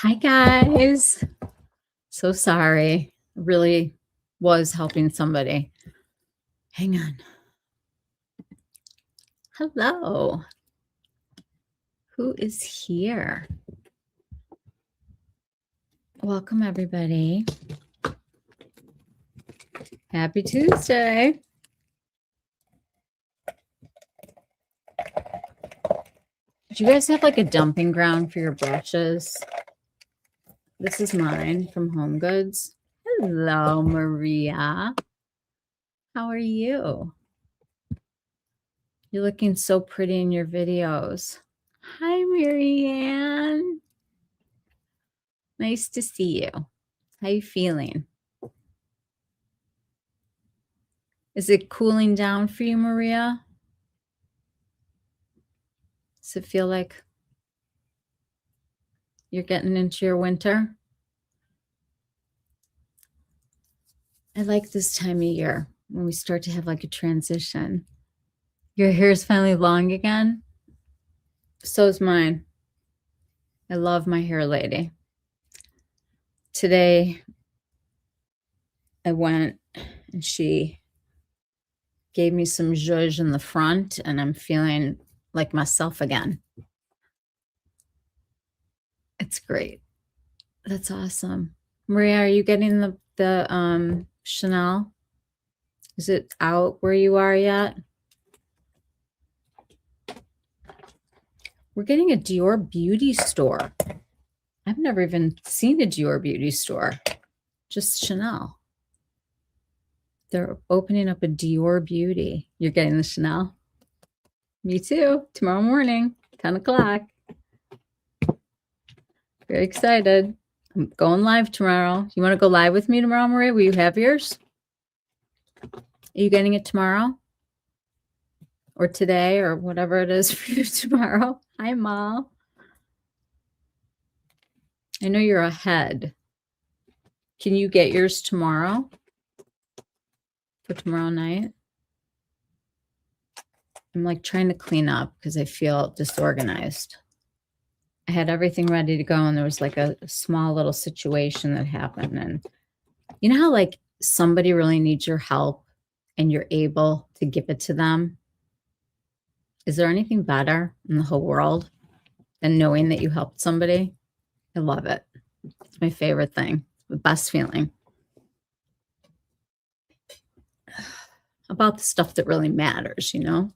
Hi, guys. So sorry. Really was helping somebody. Hang on. Hello. Who is here? Welcome, everybody. Happy Tuesday. Do you guys have like a dumping ground for your brushes? This is mine from Home Goods. Hello, Maria. How are you? You're looking so pretty in your videos. Hi, Marianne. Nice to see you. How you feeling? Is it cooling down for you, Maria? Does it feel like you're getting into your winter? I like this time of year when we start to have like a transition. Your hair is finally long again. So is mine. I love my hair lady. Today, I went and she gave me some zhuzh in the front, and I'm feeling like myself again. It's great. That's awesome. Maria, are you getting the Chanel? Is it out where you are yet? We're getting a Dior beauty store. I've never even seen a Dior beauty store, just Chanel. They're opening up a Dior beauty. You're getting the Chanel? Me too. Tomorrow morning, 10 o'clock. Very excited. I'm going live tomorrow. You want to go live with me tomorrow, Maria? Will you have yours? Are you getting it tomorrow? Or today, or whatever it is for you tomorrow? Hi, Mom. I know you're ahead. Can you get yours tomorrow? For tomorrow night? I'm like trying to clean up because I feel disorganized. I had everything ready to go, and there was like a small little situation that happened. And you know how like somebody really needs your help and you're able to give it to them? Is there anything better in the whole world than knowing that you helped somebody? I love it. It's my favorite thing, the best feeling about the stuff that really matters, you know?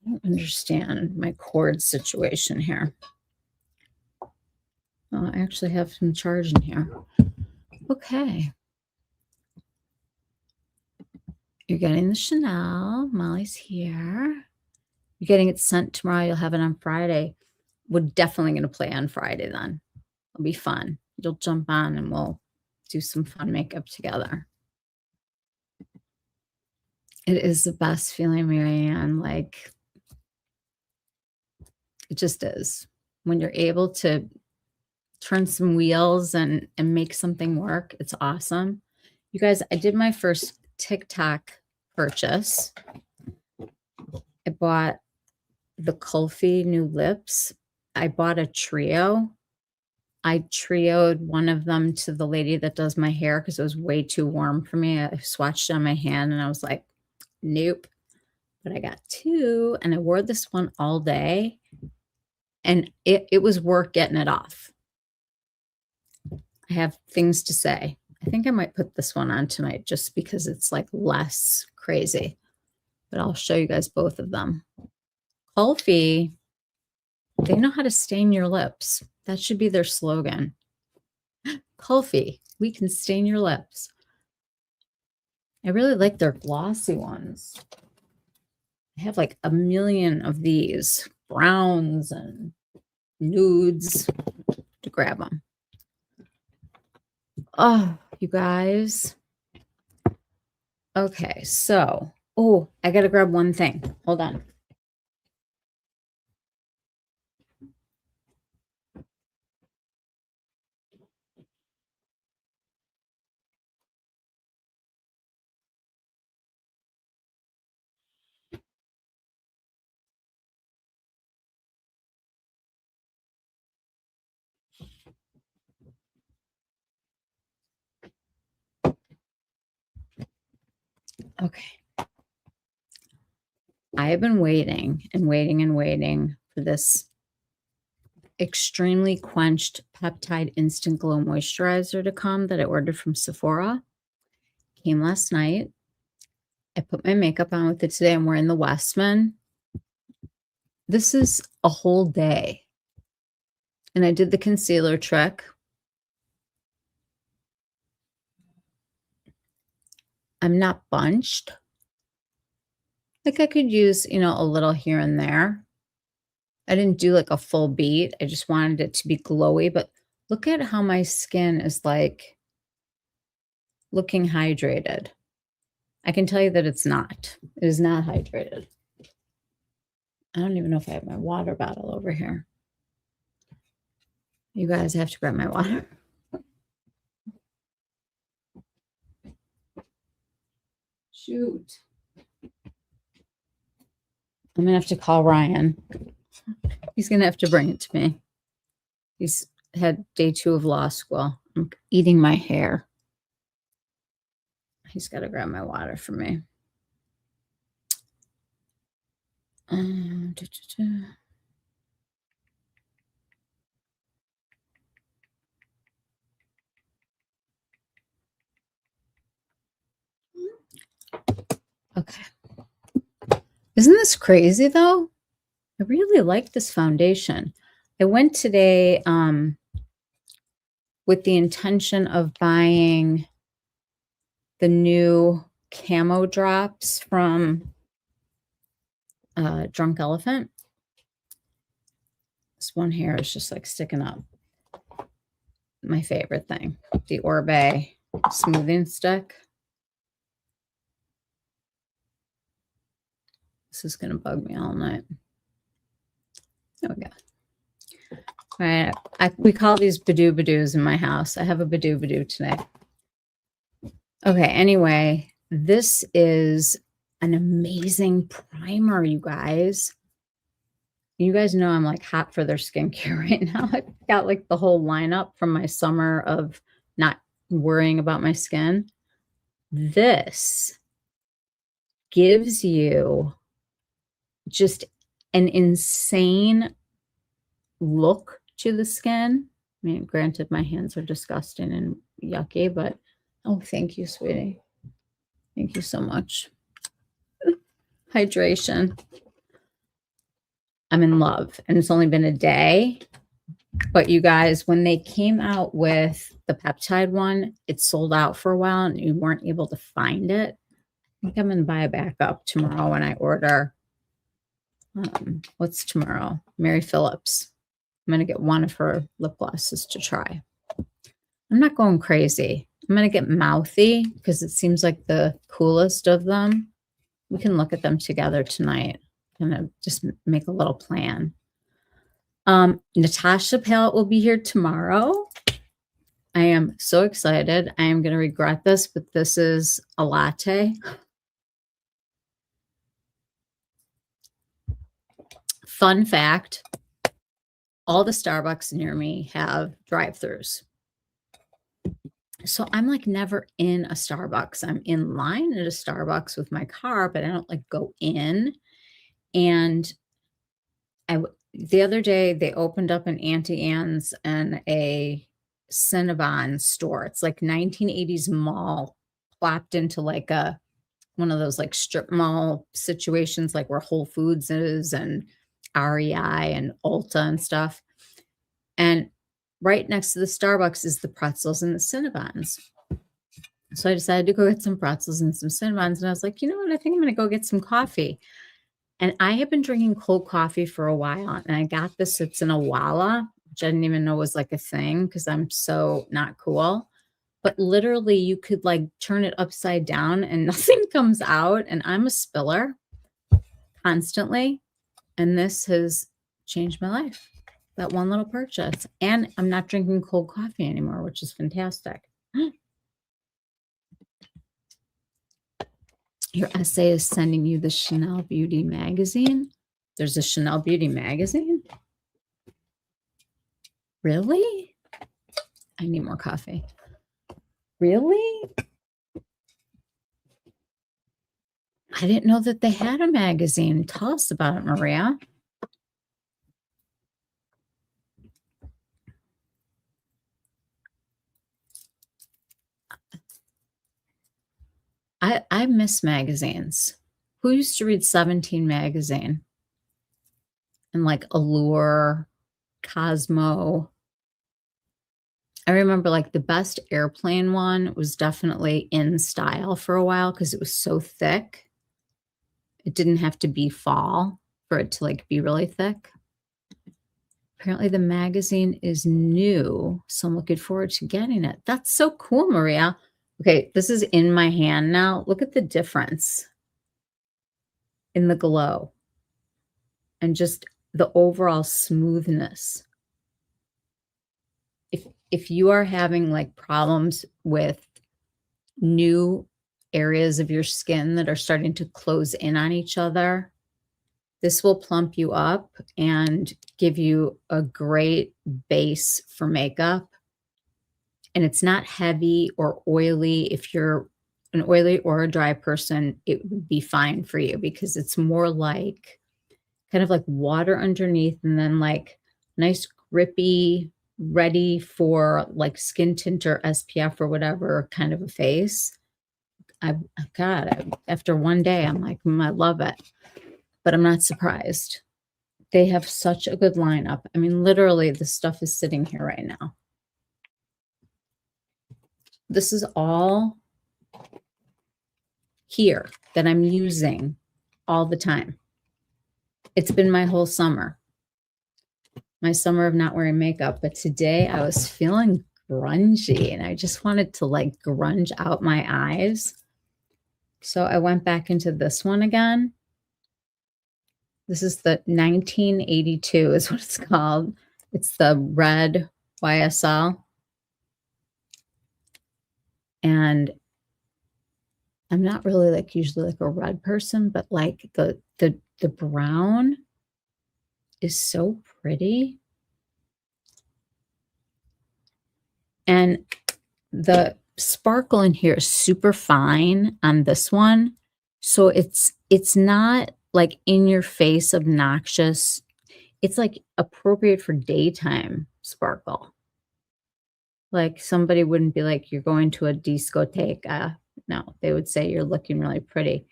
I don't understand my cord situation here. Oh, I actually have some charge in here. Okay. You're getting the Chanel. Molly's here. You're getting it sent tomorrow. You'll have it on Friday. We're definitely going to play on Friday then. It'll be fun. You'll jump on and we'll do some fun makeup together. It is the best feeling, Marianne. Like, it just is. When you're able to turn some wheels and make something work, it's awesome. You guys, I did my first TikTok purchase. I bought the Kulfi new lips. I bought a trio. I trioed one of them to the lady that does my hair because it was way too warm for me. I swatched it on my hand and I was like, nope. But I got two, and I wore this one all day, and it was worth getting it off. I have things to say. I think I might put this one on tonight just because it's like less crazy. But I'll show you guys both of them. Kulfi, they know how to stain your lips. That should be their slogan. Kulfi, we can stain your lips. I really like their glossy ones. I have like a million of these browns and nudes to grab them. Oh, you guys. Okay, so, oh, I got to grab one thing. Hold on. Okay. I have been waiting and waiting and waiting for this extremely quenched peptide instant glow moisturizer to come that I ordered from Sephora. Came last night. I put my makeup on with it today. I'm wearing the Westman. This is a whole day. And I did the concealer trick. I'm not bunched. Like I could use, a little here and there. I didn't do like a full beat. I just wanted it to be glowy, but look at how my skin is like looking hydrated. I can tell you that it's not. It is not hydrated. I don't even know if I have my water bottle over here. You guys have to grab my water. Shoot. I'm going to have to call Ryan. He's going to have to bring it to me. He's had day 2 of law school. I'm eating my hair. He's got to grab my water for me. Okay. Isn't this crazy though? I really like this foundation. I went today with the intention of buying the new camo drops from Drunk Elephant. This one here is just like sticking up. My favorite thing, the Orbe smoothing stick. This is going to bug me all night. There we go. All right. We call these badoo-badoos in my house. I have a badoo-badoo today. Okay. Anyway, this is an amazing primer, you guys. You guys know I'm like hot for their skincare right now. I've got like the whole lineup from my summer of not worrying about my skin. This gives you just an insane look to the skin. I mean, granted, my hands are disgusting and yucky, but oh, thank you, sweetie. Thank you so much. Hydration. I'm in love. And it's only been a day. But you guys, when they came out with the peptide one, it sold out for a while and you weren't able to find it. I think I'm going to buy a backup tomorrow when I order. What's tomorrow? Mary Phillips. I'm going to get one of her lip glosses to try. I'm not going crazy. I'm going to get Mouthy because it seems like the coolest of them. We can look at them together tonight. I'm going to just make a little plan. Natasha palette will be here tomorrow. I am so excited. I am going to regret this, but this is a latte. Fun fact, all the Starbucks near me have drive-thrus. So I'm like never in a Starbucks. I'm in line at a Starbucks with my car, but I don't like go in. And the other day they opened up an Auntie Anne's and a Cinnabon store. It's like 1980s mall plopped into like one of those like strip mall situations, like where Whole Foods is and REI and Ulta and stuff. And right next to the Starbucks is the pretzels and the Cinnabons. So I decided to go get some pretzels and some Cinnabons. And I was like, you know what? I think I'm going to go get some coffee. And I have been drinking cold coffee for a while. And I got this. It's in a Walla, which I didn't even know was like a thing because I'm so not cool. But literally you could like turn it upside down and nothing comes out. And I'm a spiller constantly. And this has changed my life. That one little purchase. And I'm not drinking cold coffee anymore, which is fantastic. Your essay is sending you the Chanel Beauty magazine. There's a Chanel Beauty magazine? Really? I need more coffee. Really? I didn't know that they had a magazine. Tell us about it, Maria. I miss magazines. Who used to read 17 magazine and like Allure, Cosmo? I remember like the best airplane one was definitely In Style for a while because it was so thick. It didn't have to be fall for it to like be really thick. Apparently the magazine is new, so I'm looking forward to getting it. That's so cool, Maria. Okay, this is in my hand now. Look at the difference in the glow and just the overall smoothness. If you are having like problems with new areas of your skin that are starting to close in on each other, this will plump you up and give you a great base for makeup. And it's not heavy or oily. If you're an oily or a dry person, it would be fine for you because it's more like kind of like water underneath and then like nice grippy, ready for like skin tint or SPF or whatever kind of a face. After one day, I'm like, I love it. But I'm not surprised. They have such a good lineup. I mean, literally, the stuff is sitting here right now. This is all here that I'm using all the time. It's been my whole summer, my summer of not wearing makeup. But today I was feeling grungy and I just wanted to like grunge out my eyes. So I went back into this one again. This is the 1982 is what it's called. It's the red YSL. And I'm not really like usually like a red person, but like the brown is so pretty. And the sparkle in here is super fine on this one. So it's not like in your face obnoxious. It's like appropriate for daytime sparkle. Like somebody wouldn't be like, you're going to a discotheque. No, they would say you're looking really pretty.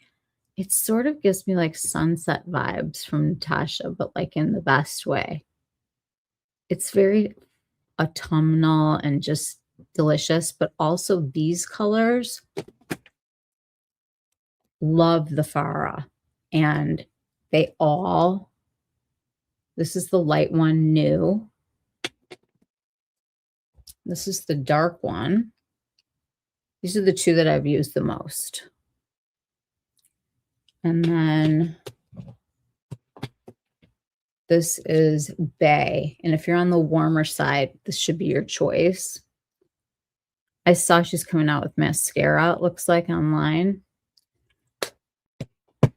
It sort of gives me like sunset vibes from Natasha, but like in the best way. It's very autumnal and just delicious, but also these colors, love the Farah. And they all, this is the light one, new. This is the dark one. These are the two that I've used the most. And then this is Bay. And if you're on the warmer side, this should be your choice. I saw she's coming out with mascara, it looks like online. I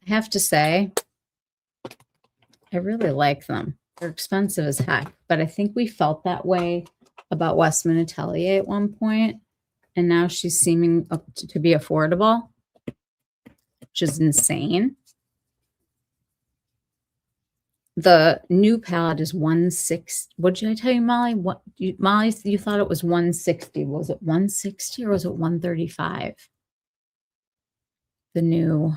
have to say, I really like them. They're expensive as heck, but I think we felt that way about Westman Atelier at one point, and now she's seeming to be affordable, which is insane. The new palette is 160. What did I tell you, Molly? Molly, you thought it was 160. Was it 160 or was it 135? The new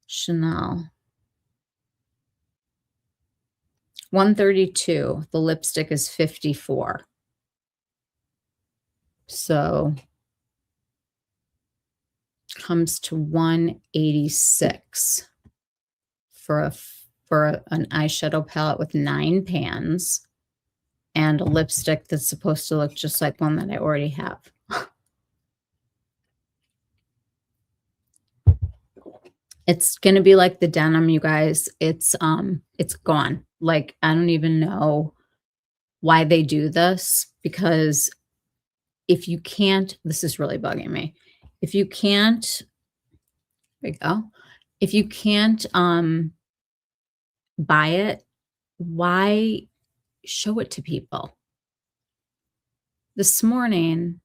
Chanel. 132. The lipstick is 54. So comes to 186 for an eyeshadow palette with 9 pans and a lipstick that's supposed to look just like one that I already have. It's going to be like the denim, you guys. It's gone. Like, I don't even know why they do this, because if you can't, this is really bugging me. If you can't, there we go. If you can't buy it, why show it to people? This morning,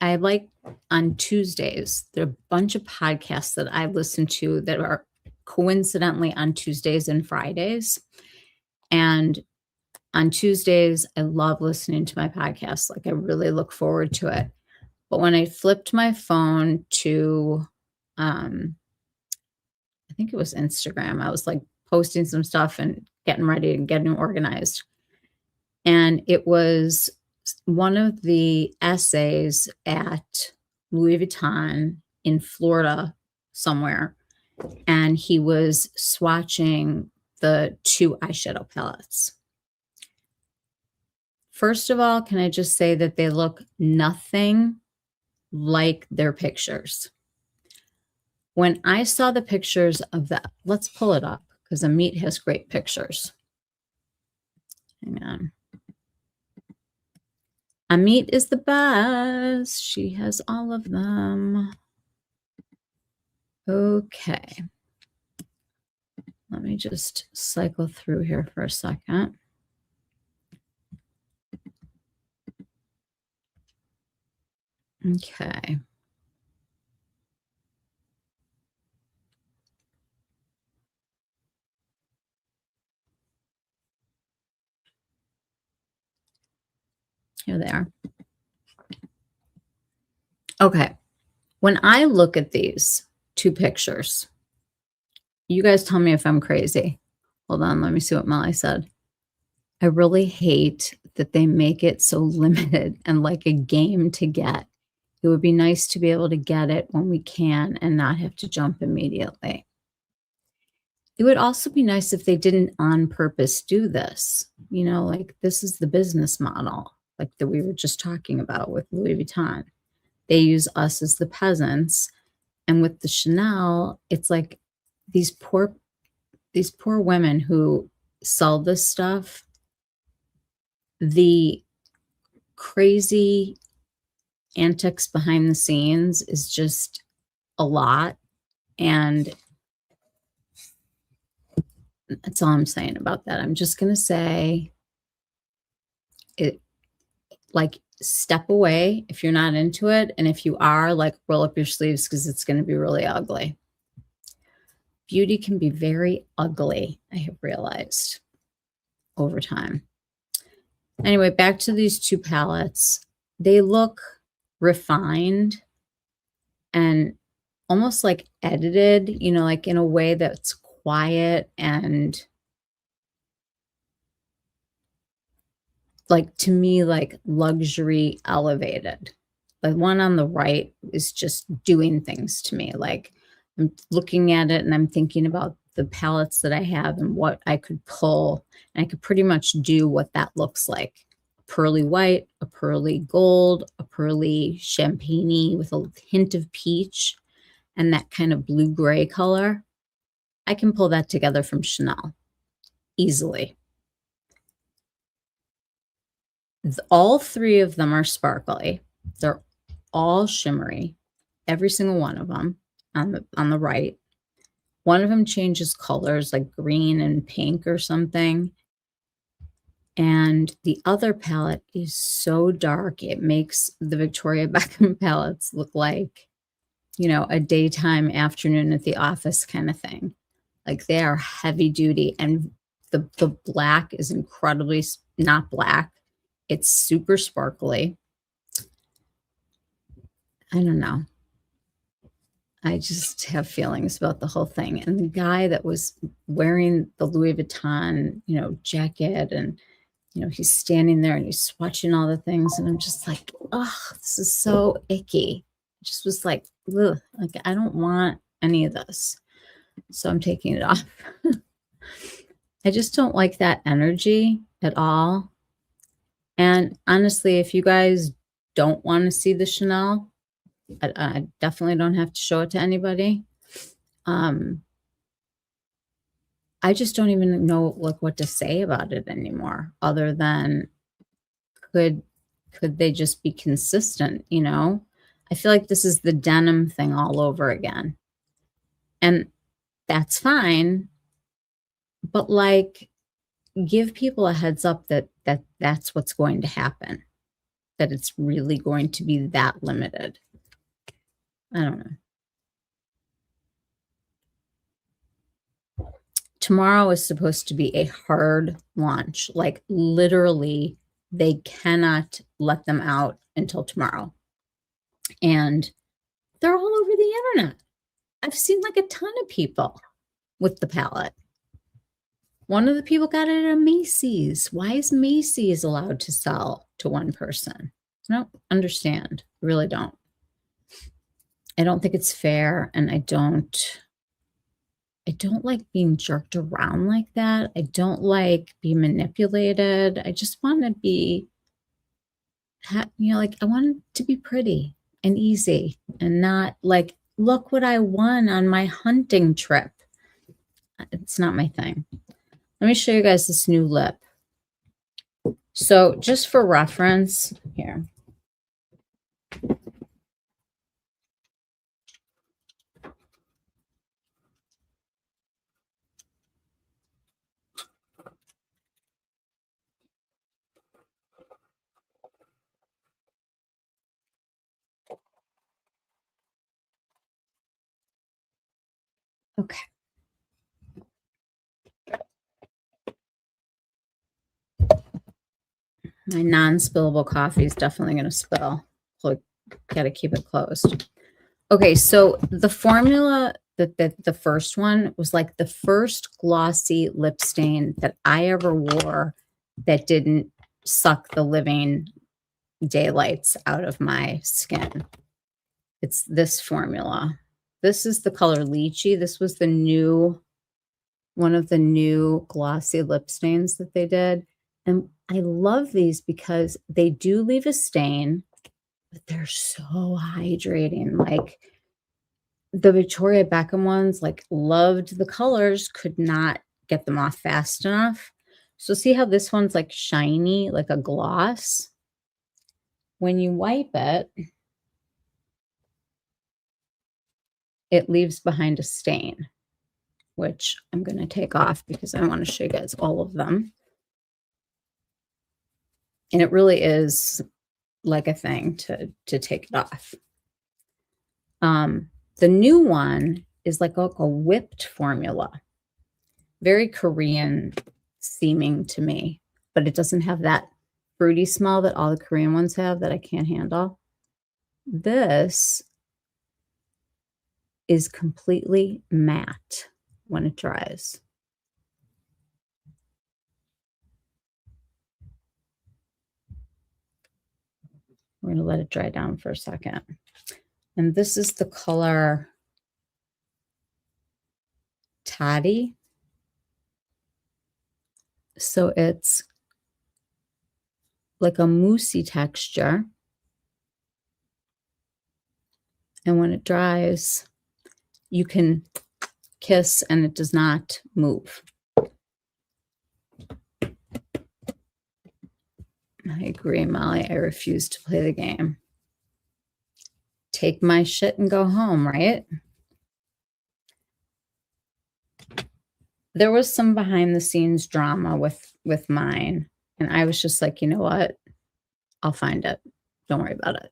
I like on Tuesdays, there are a bunch of podcasts that I listen to that are coincidentally on Tuesdays and Fridays. And on Tuesdays, I love listening to my podcast. Like I really look forward to it. But when I flipped my phone to, I think it was Instagram, I was like posting some stuff and getting ready and getting organized. And it was one of the essays at Louis Vuitton in Florida somewhere. And he was swatching the 2 eyeshadow palettes. First of all, can I just say that they look nothing like their pictures? When I saw the pictures of that, let's pull it up because Amit has great pictures. Hang on. Amit is the best. She has all of them. Okay. Let me just cycle through here for a second. Okay. Here they are. Okay. When I look at these 2 pictures, you guys tell me if I'm crazy. Hold on. Let me see what Molly said. I really hate that they make it so limited and like a game to get. It would be nice to be able to get it when we can and not have to jump immediately. It would also be nice if they didn't on purpose do this. You know, like this is the business model, like that we were just talking about with Louis Vuitton. They use us as the peasants. And with the Chanel, it's like these poor women who sell this stuff, the crazy antics behind the scenes is just a lot. And that's all I'm saying about that. I'm just going to say it, like, step away if you're not into it. And if you are, like, roll up your sleeves because it's going to be really ugly. Beauty can be very ugly, I have realized over time. Anyway, back to these 2 palettes. They look refined and almost like edited, you know, like in a way that's quiet and like, to me, like luxury elevated. The one on the right is just doing things to me. Like I'm looking at it and I'm thinking about the palettes that I have and what I could pull. And I could pretty much do what that looks like. A pearly white, a pearly gold, a pearly champagne with a hint of peach and that kind of blue-gray color. I can pull that together from Chanel easily. All 3 of them are sparkly. They're all shimmery, every single one of them on the right. One of them changes colors like green and pink or something. And the other palette is so dark, it makes the Victoria Beckham palettes look like, you know, a daytime afternoon at the office kind of thing. Like they are heavy duty, and the black is incredibly not black. It's super sparkly. I don't know. I just have feelings about the whole thing. And the guy that was wearing the Louis Vuitton, you know, jacket, and, you know, he's standing there and he's swatching all the things. And I'm just like, oh, this is so icky. I just was like, ugh, like, I don't want any of this. So I'm taking it off. I just don't like that energy at all. And honestly, if you guys don't want to see the Chanel, I definitely don't have to show it to anybody. I just don't even know like what to say about it anymore, other than could they just be consistent, you know? I feel like this is the denim thing all over again. And that's fine, but like give people a heads up that that's what's going to happen. that it's really going to be that limited. I don't know. Tomorrow is supposed to be a hard launch. Like literally, they cannot let them out until tomorrow. And they're all over the internet. I've seen like a ton of people with the palette. One of the people got it at Macy's. Why is Macy's allowed to sell to one person? I don't understand. I really don't. I don't think it's fair, and I don't like being jerked around like that. I don't like being manipulated. I just want to be, like I want it to be pretty and easy and not like, look what I won on my hunting trip. It's not my thing. Let me show you guys this new lip. So just for reference here. Okay. My non-spillable coffee is definitely going to spill. So got to keep it closed. Okay, so the formula the first one was like the first glossy lip stain that I ever wore that didn't suck the living daylights out of my skin. It's this formula. This is the color Lychee. This was one of the new glossy lip stains that they did. And I love these because they do leave a stain, but they're so hydrating. Like the Victoria Beckham ones, like loved the colors, could not get them off fast enough. So see how this one's like shiny, like a gloss? When you wipe it, it leaves behind a stain, which I'm going to take off because I want to show you guys all of them. And it really is like a thing to take it off. The new one is like a whipped formula. Very Korean seeming to me, but it doesn't have that fruity smell that all the Korean ones have that I can't handle. This is completely matte when it dries. We're going to let it dry down for a second. And this is the color Toddy. So it's like a moussey texture. And when it dries, you can kiss and it does not move. I agree, Molly. I refuse to play the game. Take my shit and go home, right? There was some behind the scenes drama with mine. And I was just like, you know what? I'll find it. Don't worry about it.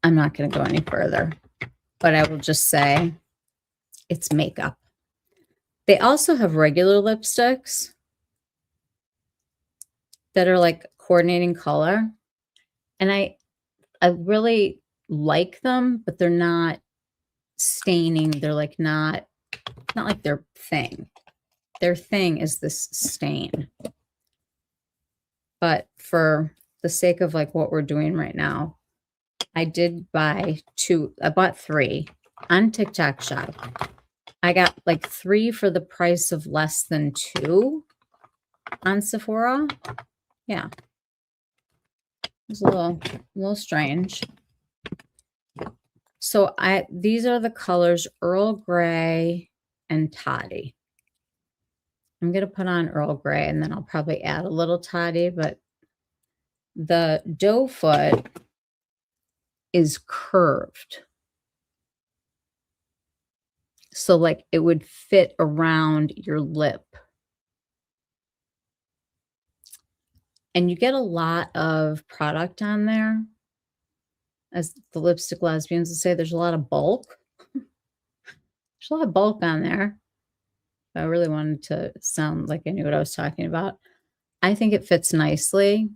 I'm not going to go any further. But I will just say it's makeup. They also have regular lipsticks that are like coordinating color. And I really like them, but they're not staining. They're like not like their thing. Their thing is this stain. But for the sake of like what we're doing right now, I did buy two. I bought three on TikTok Shop. I got like three for the price of less than two on Sephora. Yeah. It's a little strange. So these are the colors Earl Grey and Toddy. I'm going to put on Earl Grey and then I'll probably add a little Toddy, but the doe foot is curved. So like it would fit around your lip. And you get a lot of product on there. As the lipstick lesbians would say, there's a lot of bulk. There's a lot of bulk on there. I really wanted to sound like I knew what I was talking about. I think it fits nicely.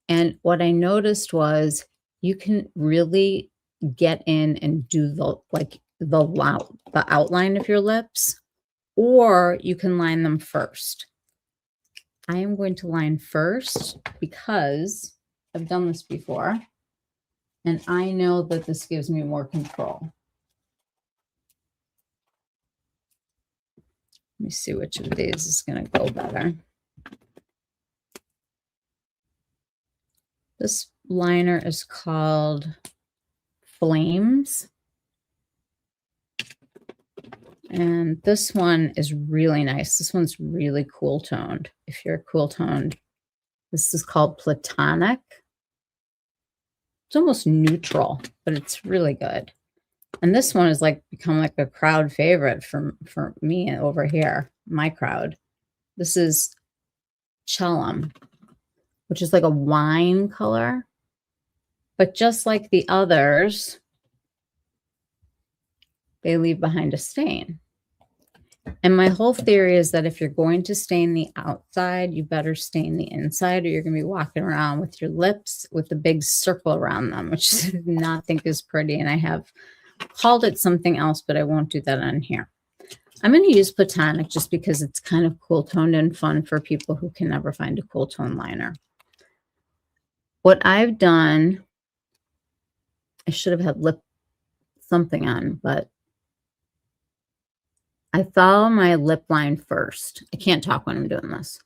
And what I noticed was you can really get in and do the outline of your lips, or you can line them first. I am going to line first because I've done this before, and I know that this gives me more control. Let me see which of these is going to go better. This liner is called Flames. And this one is really nice. This one's really cool toned. If you're cool toned, this is called Platonic. It's almost neutral, but it's really good. And this one has like become like a crowd favorite for me over here, my crowd. This is Chelum, which is like a wine color. But just like the others, they leave behind a stain. And my whole theory is that if you're going to stain the outside, you better stain the inside, or you're going to be walking around with your lips with a big circle around them, which I do not think is pretty. And I have called it something else, but I won't do that on here. I'm going to use Platonic just because it's kind of cool toned and fun for people who can never find a cool tone liner. What I've done, I should have had lip something on, but I follow my lip line first. I can't talk when I'm doing this.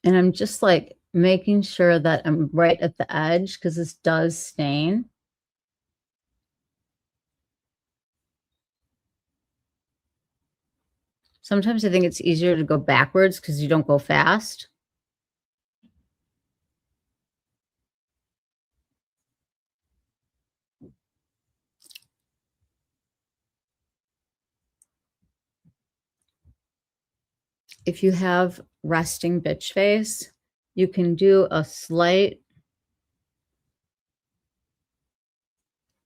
And I'm just like making sure that I'm right at the edge because this does stain. Sometimes I think it's easier to go backwards because you don't go fast. If you have resting bitch face, you can do a slight,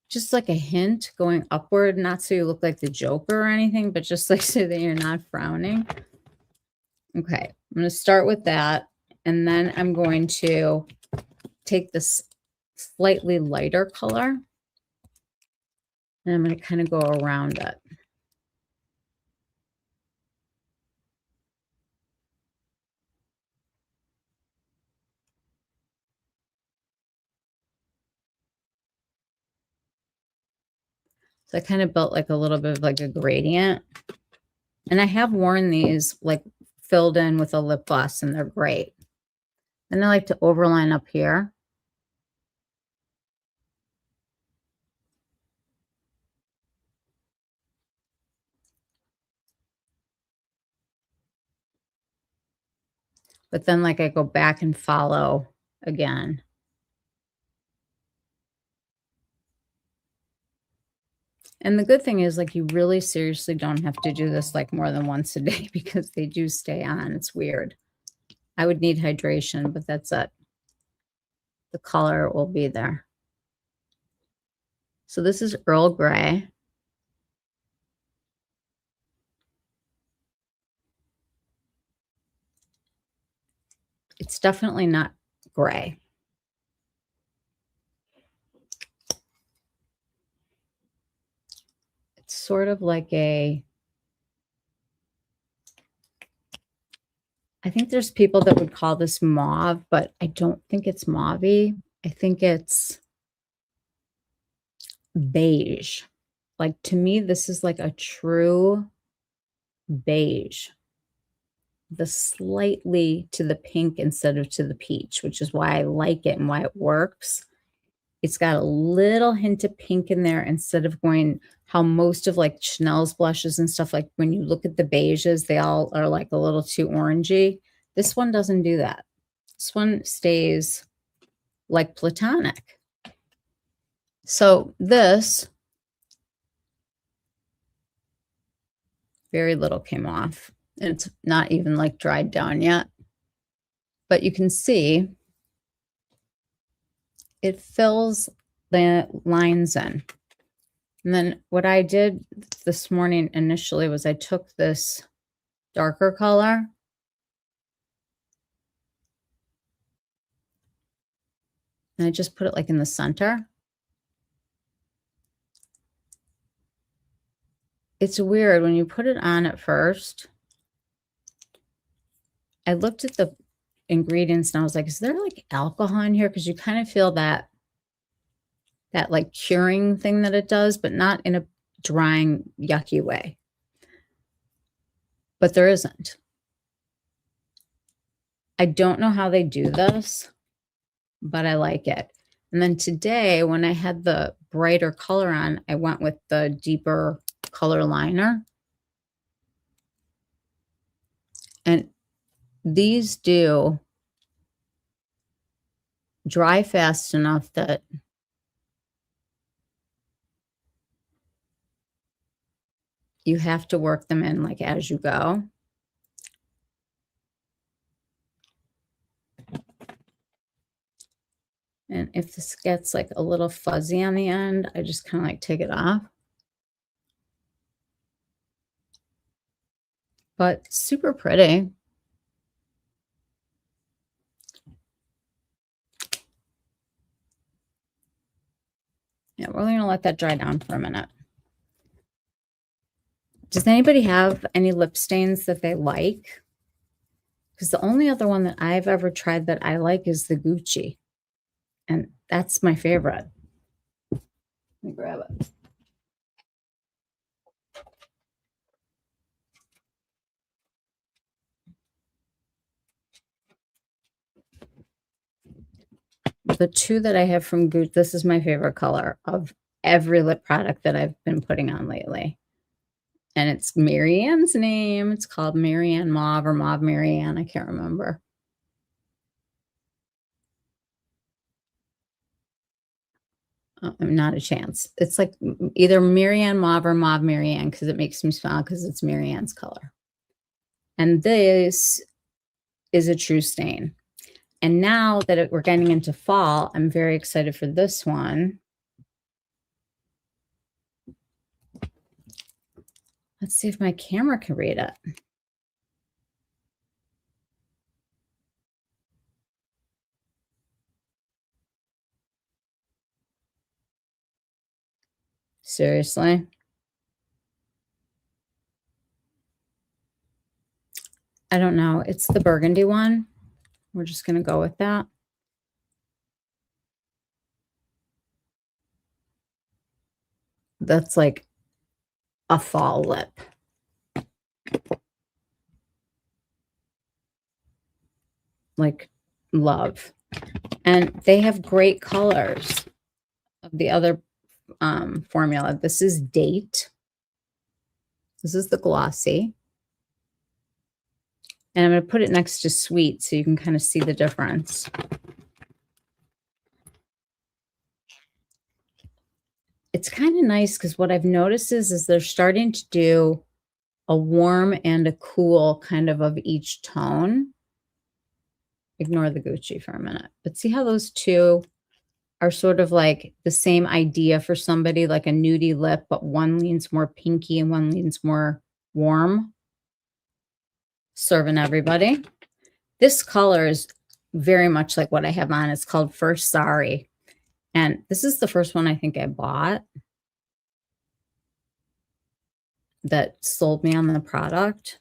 just like a hint going upward, not so you look like the Joker or anything, but just like so that you're not frowning. Okay, I'm going to start with that, and then I'm going to take this slightly lighter color, and I'm going to kind of go around it. So I kind of built like a little bit of like a gradient. And I have worn these like filled in with a lip gloss, and they're great. And I like to overline up here. But then like I go back and follow again. And the good thing is, like, you really seriously don't have to do this like more than once a day because they do stay on. It's weird. I would need hydration, but that's it. The color will be there. So this is Earl Grey. It's definitely not gray. It's sort of like a, I think there's people that would call this mauve, but I don't think it's mauve-y. I think it's beige. Like, to me, this is like a true beige. The slightly to the pink instead of to the peach, which is why I like it and why it works. It's got a little hint of pink in there instead of going how most of like Chanel's blushes and stuff, like when you look at the beiges, they all are like a little too orangey. This one doesn't do that. This one stays like Platonic. So this Very little came off. And it's not even like dried down yet. But you can see it fills the lines in. And then what I did this morning initially was I took this darker color and I just put it like in the center. It's weird when you put it on at first. I looked at the ingredients and I was like, is there like alcohol in here? Because you kind of feel that like curing thing that it does, but not in a drying, yucky way. But there isn't. I don't know how they do this, but I like it. And then today, when I had the brighter color on, I went with the deeper color liner. And these do dry fast enough that you have to work them in like as you go. And if this gets like a little fuzzy on the end, I just kind of like take it off. But super pretty. Yeah, we're going to let that dry down for a minute. Does anybody have any lip stains that they like? Because the only other one that I've ever tried that I like is the Gucci. And that's my favorite. Let me grab it. The two that I have from Gucci, this is my favorite color of every lip product that I've been putting on lately. And it's Marianne's name. It's called Marianne Mauve or Mauve Marianne. I can't remember. Not a chance. It's like either Marianne Mauve or Mauve Marianne because it makes me smile because it's Marianne's color. And this is a true stain. And now that we're getting into fall, I'm very excited for this one. Let's see if my camera can read it. Seriously? I don't know. It's the burgundy one. We're just going to go with that. That's like a fall lip. Like love. And they have great colors of the other formula. This is Date. This is the glossy. And I'm going to put it next to Sweet so you can kind of see the difference. It's kind of nice because what I've noticed is they're starting to do a warm and a cool kind of each tone. Ignore the Gucci for a minute. But see how those two are sort of like the same idea for somebody, like a nudie lip, but one leans more pinky and one leans more warm. Serving everybody. This color is very much like what I have on. It's called First Sorry. And this is the first one I think I bought that sold me on the product.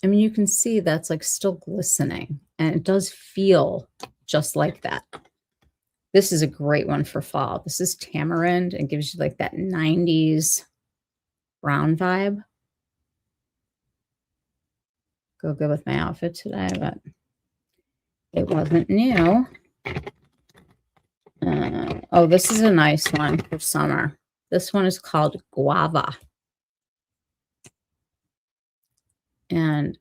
I mean, you can see that's like still glistening and it does feel just like that. This is a great one for fall. This is Tamarind and gives you like that 90s brown vibe. Go good with my outfit today, but it wasn't new. Oh, this is a nice one for summer. This one is called Guava. And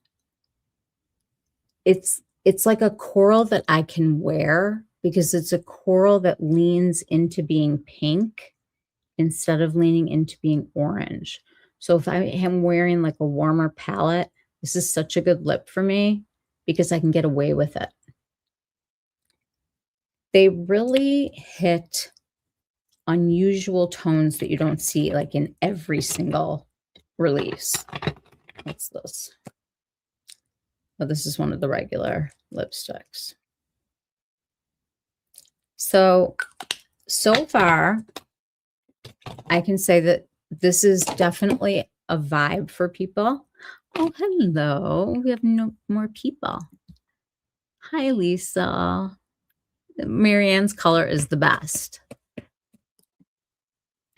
it's like a coral that I can wear because it's a coral that leans into being pink instead of leaning into being orange. So if I am wearing like a warmer palette, this is such a good lip for me because I can get away with it. They really hit unusual tones that you don't see like in every single release. What's this? Oh, this is one of the regular lipsticks. So far, I can say that this is definitely a vibe for people. Oh, hello. We have no more people. Hi, Lisa. Marianne's color is the best.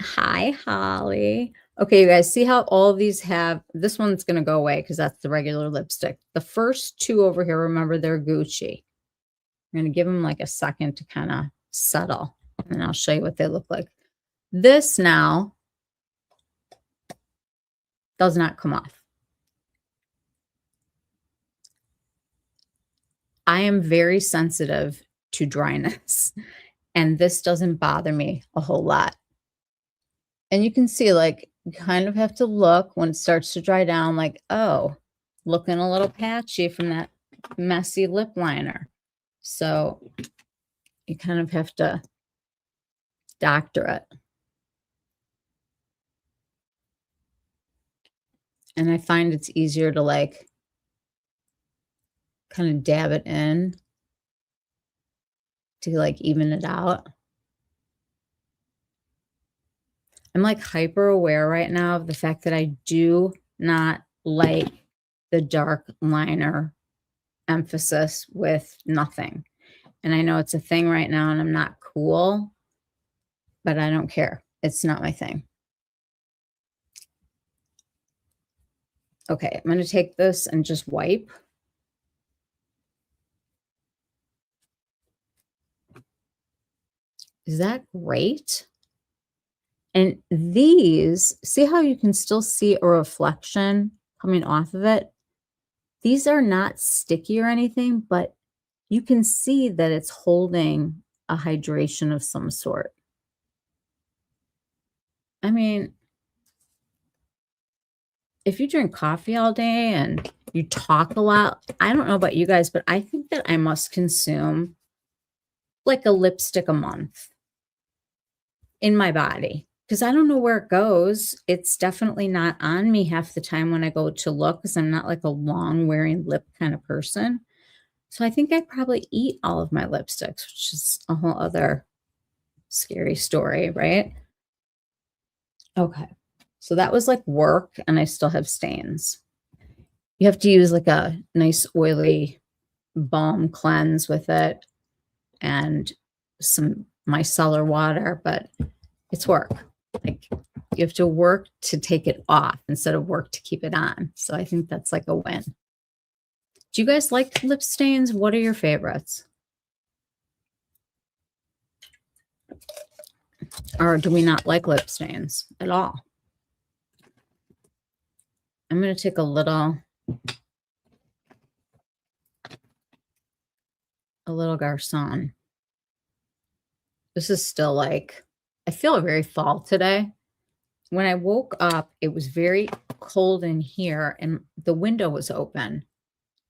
Hi, Holly. Okay, you guys, see how all of these have, this one's going to go away because that's the regular lipstick. The first two over here, remember, they're Gucci. I'm going to give them like a second to kind of settle, and I'll show you what they look like. This now does not come off. I am very sensitive to dryness, and this doesn't bother me a whole lot. And you can see, like, you kind of have to look when it starts to dry down, like, oh, looking a little patchy from that messy lip liner. So you kind of have to doctor it. And I find it's easier to like kind of dab it in to like even it out. I'm like hyper aware right now of the fact that I do not like the dark liner emphasis with nothing. And I know it's a thing right now and I'm not cool, but I don't care. It's not my thing. Okay, I'm going to take this and just wipe. Is that great? And these, see how you can still see a reflection coming off of it? These are not sticky or anything, but you can see that it's holding a hydration of some sort. I mean, if you drink coffee all day and you talk a lot, I don't know about you guys, but I think that I must consume like a lipstick a month in my body because I don't know where it goes. It's definitely not on me half the time when I go to look because I'm not like a long wearing lip kind of person. So I think I probably eat all of my lipsticks, which is a whole other scary story, right? Okay. So that was like work and I still have stains. You have to use like a nice oily balm cleanse with it and some micellar water, but it's work. Like you have to work to take it off instead of work to keep it on. So I think that's like a win. Do you guys like lip stains? What are your favorites? Or do we not like lip stains at all? I'm going to take a little Garcon. This is still like, I feel very fall today. When I woke up, it was very cold in here and the window was open,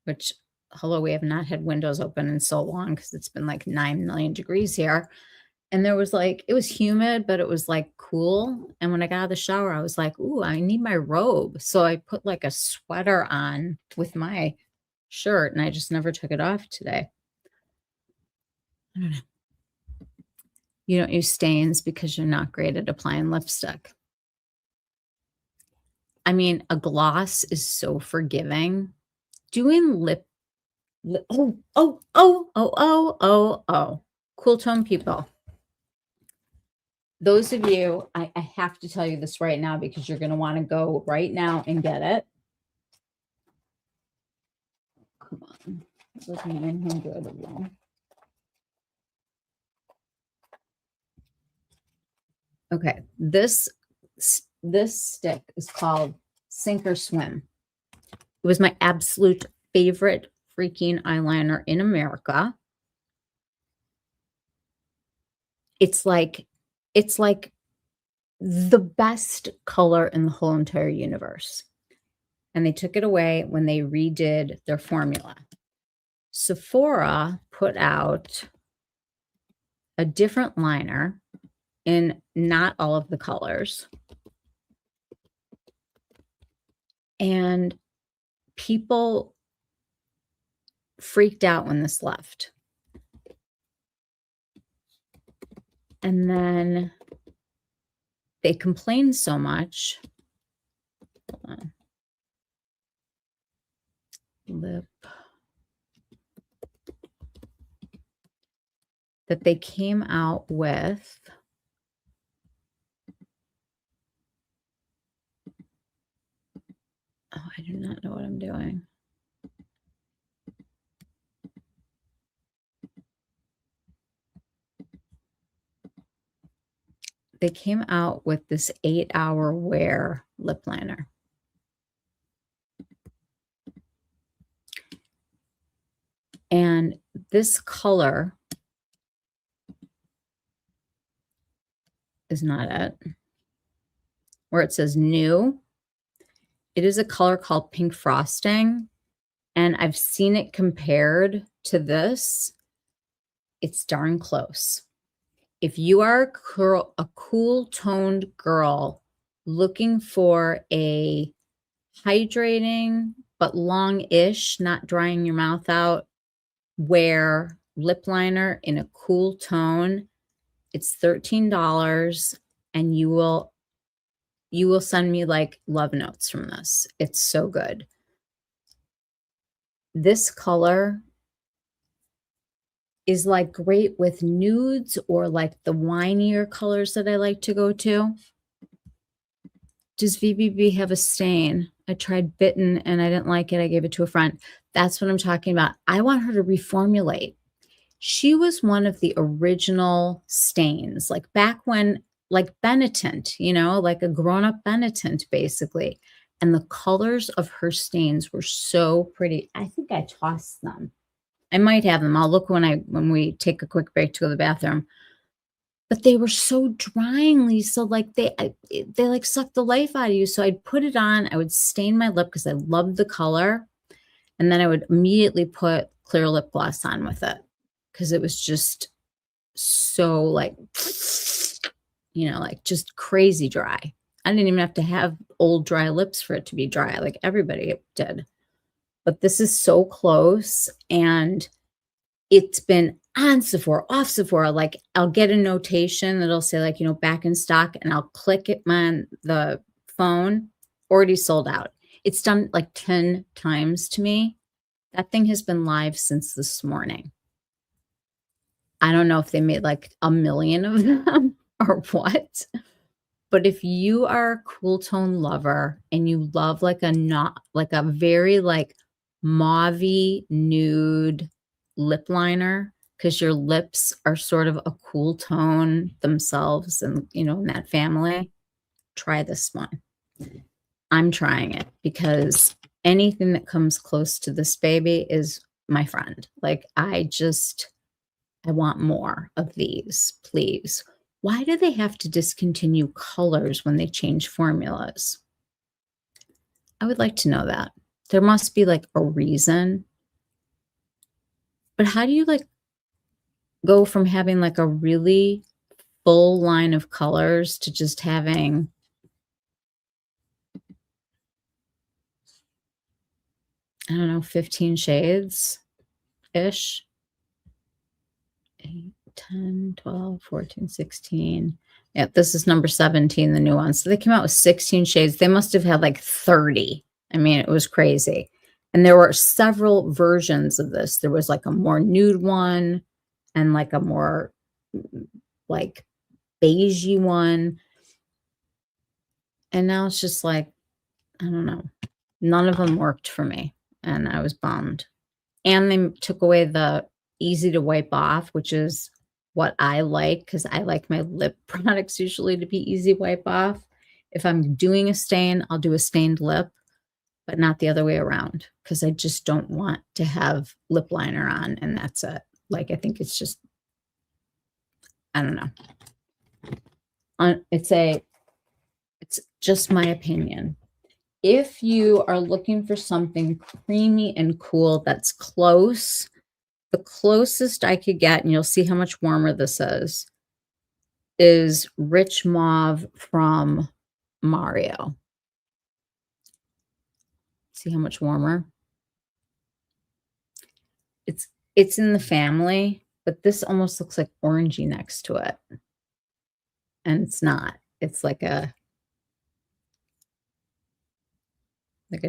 which, hello, we have not had windows open in so long because it's been like 9 million degrees here. And there was like, it was humid, but it was like cool. And when I got out of the shower, I was like, ooh, I need my robe. So I put like a sweater on with my shirt and I just never took it off today. I don't know. You don't use stains because you're not great at applying lipstick. I mean, a gloss is so forgiving. Doing cool tone people. Those of you, I have to tell you this right now because you're going to want to go right now and get it. Come on. It was 900 of them. Okay. This stick is called Sink or Swim. It was my absolute favorite freaking eyeliner in America. It's like the best color in the whole entire universe. And they took it away when they redid their formula. Sephora put out a different liner in not all of the colors. And people freaked out when this left. And then they complained so much. Hold on. Lip. That they came out with I do not know what I'm doing. They came out with this 8-hour wear lip liner. And this color is not it. Where it says new, it is a color called pink frosting. And I've seen it compared to this. It's darn close. If you are a cool toned girl looking for a hydrating but long-ish, not drying your mouth out, wear lip liner in a cool tone, it's $13 and you will send me like love notes from this. It's so good. This color is like great with nudes or like the winier colors that I like to go to. Does VBB have a stain? I tried Bitten and I didn't like it. I gave it to a friend. That's what I'm talking about. I want her to reformulate. She was one of the original stains, like back when, like Benetint, you know, like a grown-up Benetint, basically. And the colors of her stains were so pretty. I think I tossed them. I might have them. I'll look when we take a quick break to go to the bathroom. But they were so dryingly, so like they like sucked the life out of you. So I'd put it on. I would stain my lip because I loved the color. And then I would immediately put clear lip gloss on with it because it was just so like, you know, like just crazy dry. I didn't even have to have old dry lips for it to be dry. Like everybody did. But this is so close. And it's been on Sephora, off Sephora. Like I'll get a notation that'll say like, you know, back in stock, and I'll click it on the phone, already sold out. It's done like 10 times to me. That thing has been live since this morning. I don't know if they made like 1 million of them or what, but if you are a cool tone lover and you love like a very like mauvey nude lip liner, because your lips are sort of a cool tone themselves and, you know, in that family, try this one. I'm trying it because anything that comes close to this baby is my friend. Like I want more of these, please. Why do they have to discontinue colors when they change formulas? I would like to know that. There must be like a reason. But how do you like go from having like a really full line of colors to just having, I don't know, 15 shades-ish? 8, 10, 12, 14, 16. Yeah, this is number 17, the new one. So they came out with 16 shades. They must have had like 30. I mean, it was crazy. And there were several versions of this. There was like a more nude one and like a more like beigey one. And now it's just like, I don't know. None of them worked for me. And I was bummed. And they took away the easy to wipe off, which is what I like, because I like my lip products usually to be easy wipe off. If I'm doing a stain, I'll do a stained lip, but not the other way around, because I just don't want to have lip liner on and that's it. Like, I think it's just, I don't know. It's a Just my opinion. If you are looking for something creamy and cool that's close, the closest I could get, and you'll see how much warmer this is Rich Mauve from Mario. See how much warmer? It's in the family, but this almost looks like orangey next to it. And it's not. It's like a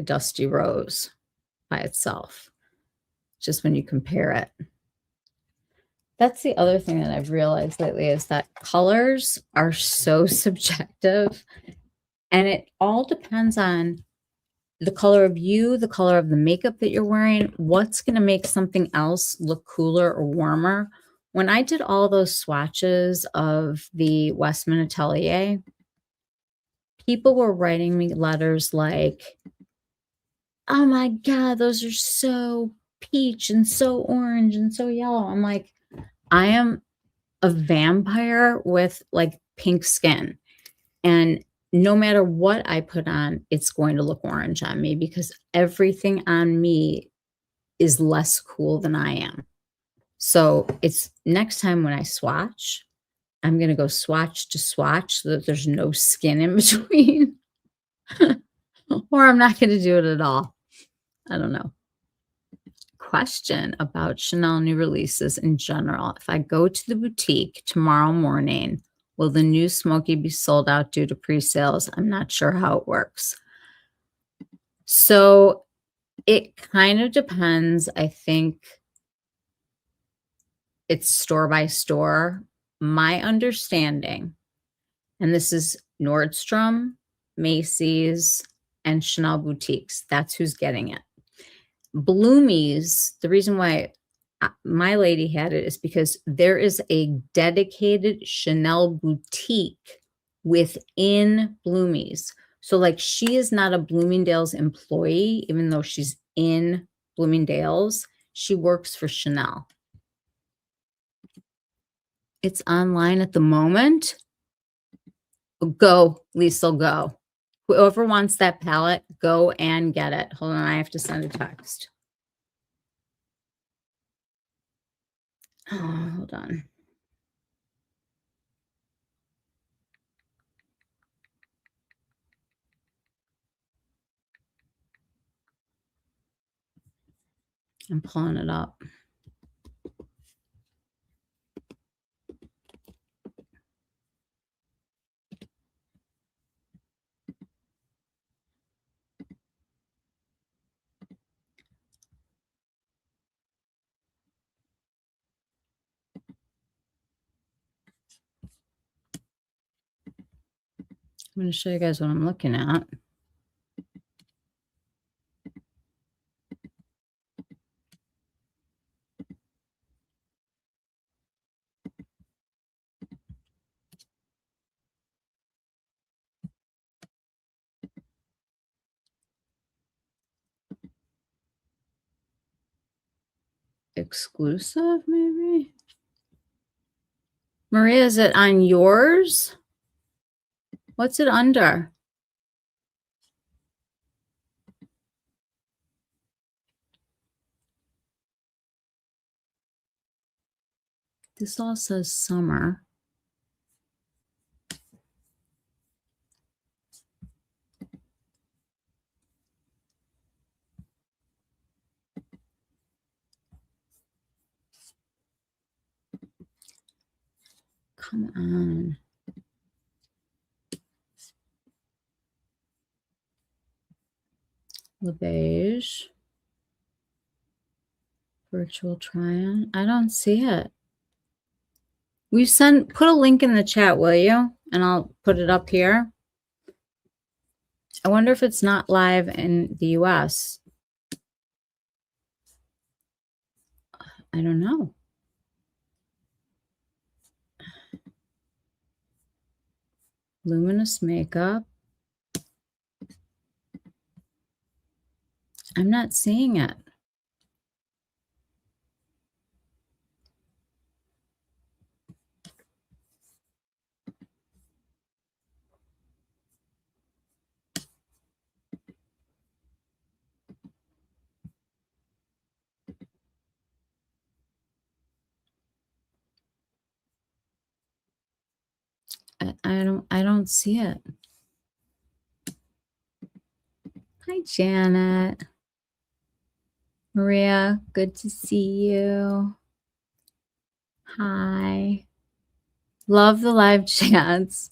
dusty rose by itself, just when you compare it. That's the other thing that I've realized lately is that colors are so subjective, and it all depends on the color of you, the color of the makeup that you're wearing, what's going to make something else look cooler or warmer. When I did all those swatches of the Westman Atelier, people were writing me letters like, oh my God, those are so peach and so orange and so yellow. I'm like, I am a vampire with like pink skin. And no matter what I put on, it's going to look orange on me because everything on me is less cool than I am. So it's next time when I swatch, I'm going to go swatch to swatch so that there's no skin in between. Or I'm not going to do it at all. I don't know. Question about Chanel new releases in general. If I go to the boutique tomorrow morning, will the new Smoky be sold out due to pre-sales? I'm not sure how it works. So it kind of depends. I think it's store by store. My understanding, and this is Nordstrom, Macy's, and Chanel boutiques. That's who's getting it. Bloomies, the reason why my lady had it is because there is a dedicated Chanel boutique within Bloomies. So like she is not a Bloomingdale's employee, even though she's in Bloomingdale's, she works for Chanel. It's online at the moment. Go, Lisa, go. Whoever wants that palette, go and get it. Hold on, I have to send a text. Oh, hold on. I'm pulling it up. I'm going to show you guys what I'm looking at. Exclusive, maybe? Maria, is it on yours? What's it under? This all says summer. Come on. The beige. Virtual try-on. I don't see it. Put a link in the chat, will you? And I'll put it up here. I wonder if it's not live in the US. I don't know. Luminous makeup. I'm not seeing it. I don't see it. Hi, Janet. Maria, good to see you. Hi. Love the live chats.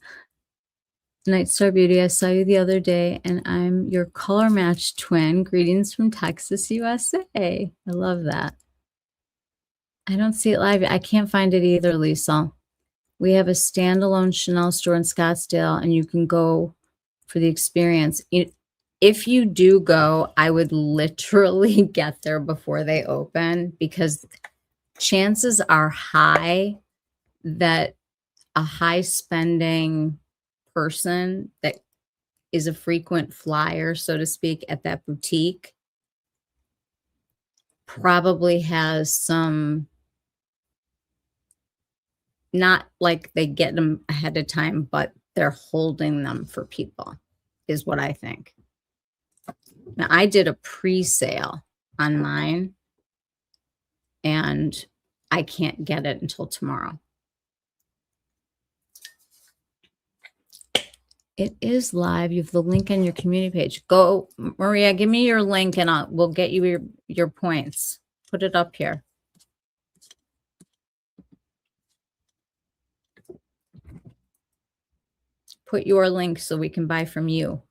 Night Star Beauty, I saw you the other day and I'm your color match twin. Greetings from Texas, USA. I love that. I don't see it live. I can't find it either, Lisa. We have a standalone Chanel store in Scottsdale and you can go for the experience. If you do go, I would literally get there before they open because chances are high that a high spending person that is a frequent flyer, so to speak, at that boutique probably has some, not like they get them ahead of time, but they're holding them for people is what I think. Now, I did a pre-sale on mine and I can't get it until tomorrow. It is live. You have the link on your community page. Go, Maria, give me your link and we'll get you your points. Put it up here. Put your link so we can buy from you.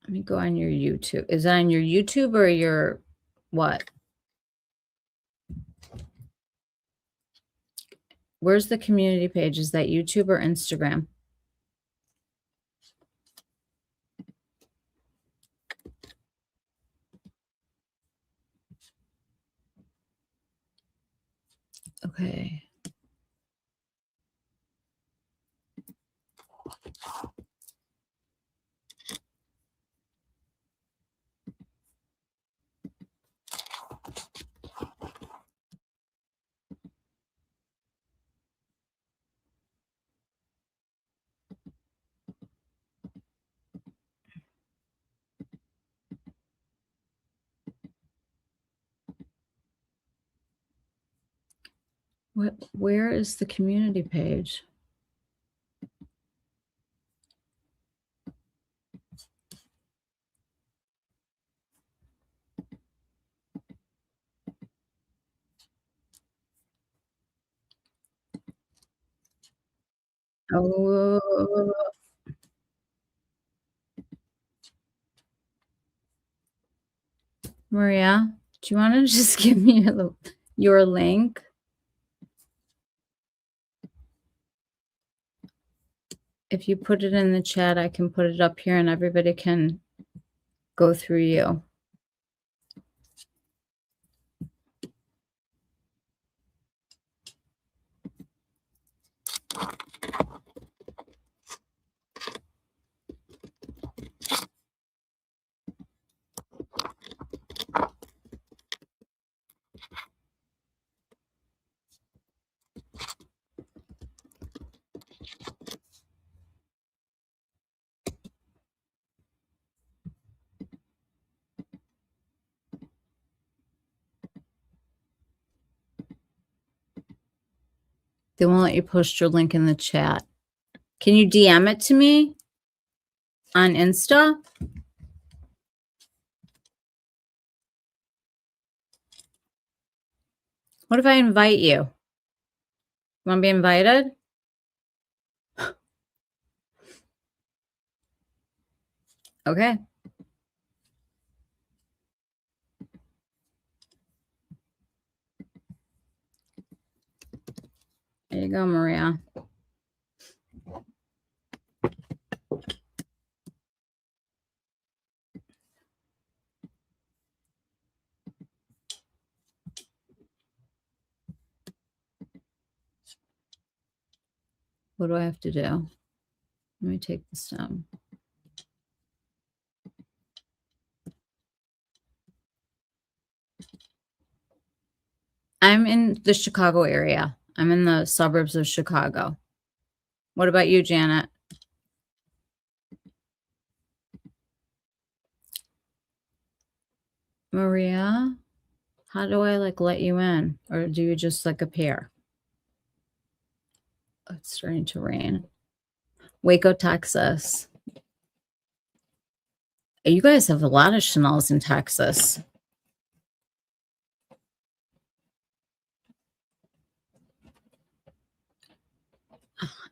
Let me go on your YouTube. Is that on your YouTube or your what? Where's the community page? Is that YouTube or Instagram? Okay. Where is the community page? Oh, Maria, do you want to just give me your link? If you put it in the chat, I can put it up here and everybody can go through you. They won't let you post your link in the chat. Can you DM it to me on Insta? What if I invite you? Want to be invited? Okay. There you go, Maria. What do I have to do? Let me take this down. I'm in the Chicago area. I'm in the suburbs of Chicago. What about you, Janet? Maria? How do I like let you in? Or do you just like appear? Oh, it's starting to rain. Waco, Texas. You guys have a lot of Chanel's in Texas.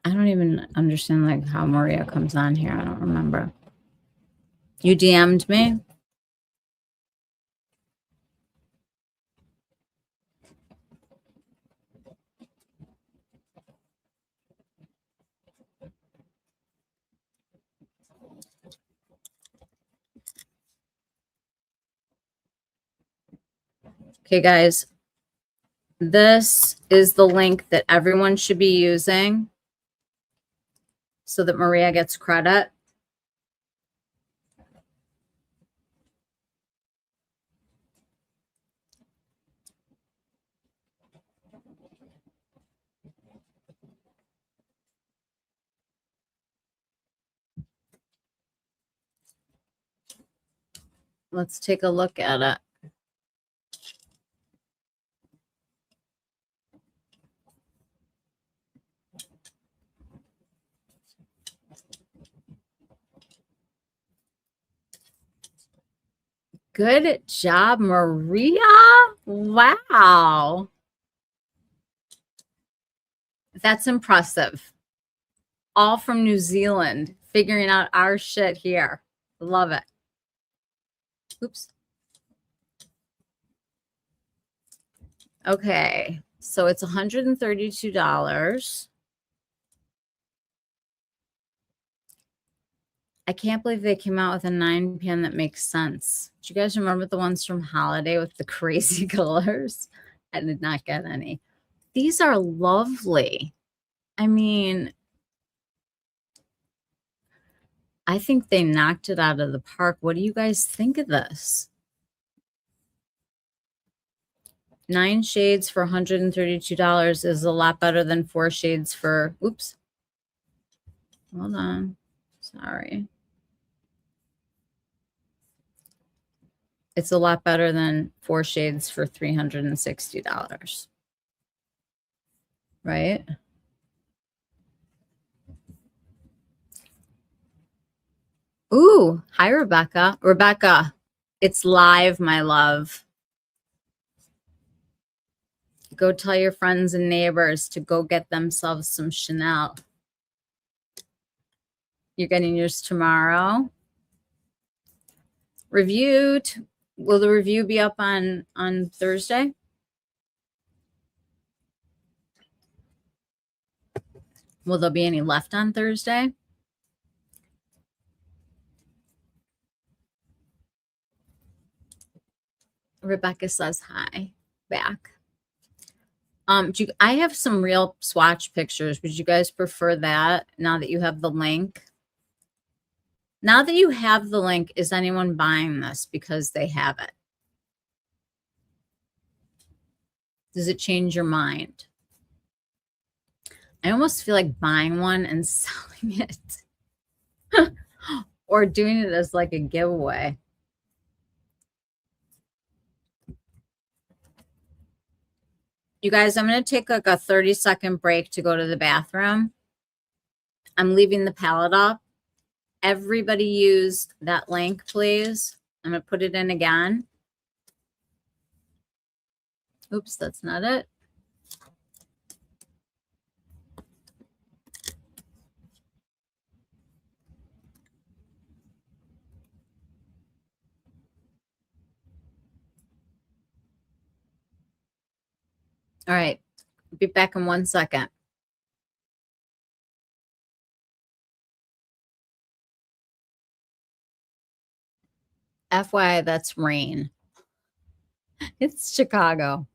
I don't even understand like how Maria comes on here. I don't remember. You DM'd me? Okay, guys. This is the link that everyone should be using so that Maria gets credit. Let's take a look at it. Good job, Maria. Wow. That's impressive. All from New Zealand, figuring out our shit here. Love it. Oops. Okay. So it's $132. I can't believe they came out with a 9-pan that makes sense. Do you guys remember the ones from Holiday with the crazy colors? I did not get any. These are lovely. I mean, I think they knocked it out of the park. What do you guys think of this? 9 shades for $132 is a lot better than 4 shades for, oops. Hold on. Sorry. It's a lot better than 4 shades for $360. Right? Ooh, hi, Rebecca. Rebecca, it's live, my love. Go tell your friends and neighbors to go get themselves some Chanel. You're getting yours tomorrow. Reviewed. Will the review be up on Thursday? Will there be any left on Thursday? Rebecca says hi back. I have some real swatch pictures. Would you guys prefer that now that you have the link? Now that you have the link, is anyone buying this because they have it? Does it change your mind? I almost feel like buying one and selling it or doing it as like a giveaway. You guys, I'm going to take like a 30-second break to go to the bathroom. I'm leaving the palette up. Everybody use that link, please. I'm going to put it in again. Oops, that's not it. All right. Be back in 1 second. FYI, that's rain. It's Chicago.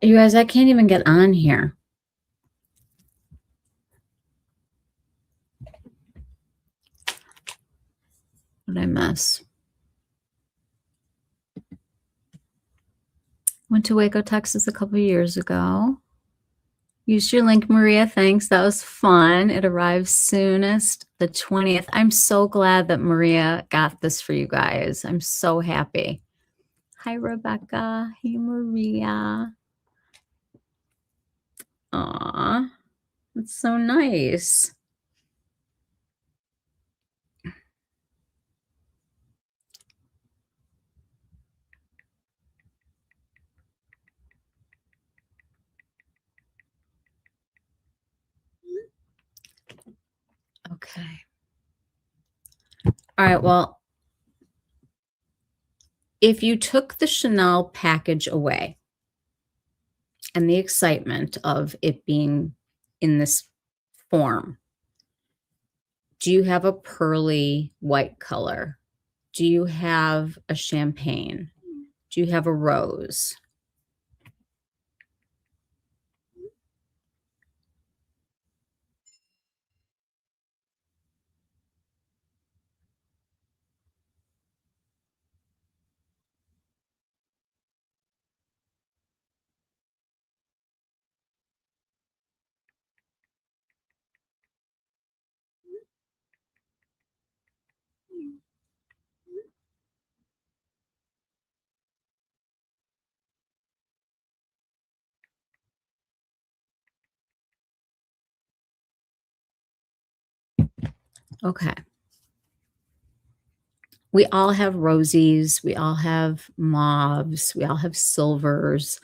You guys, I can't even get on here. What did I miss? Went to Waco, Texas a couple of years ago. Used your link, Maria. Thanks. That was fun. It arrives soonest, the 20th. I'm so glad that Maria got this for you guys. I'm so happy. Hi, Rebecca. Hey, Maria. Aw, that's so nice. Okay. All right. Well, if you took the Chanel package away and the excitement of it being in this form, do you have a pearly white color? Do you have a champagne? Do you have a rose? Okay. We all have rosies. We all have mauves. We all have silvers.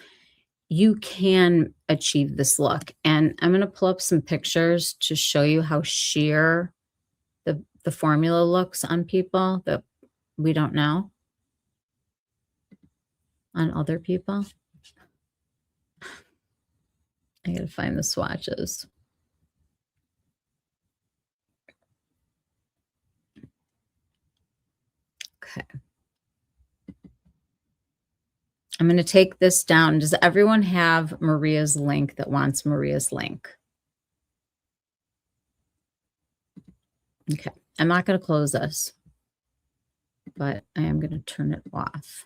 You can achieve this look. And I'm going to pull up some pictures to show you how sheer the formula looks on people that we don't know, on other people. I got to find the swatches. Okay. I'm going to take this down. Does everyone have Maria's link that wants Maria's link? Okay. I'm not going to close this, but I am going to turn it off.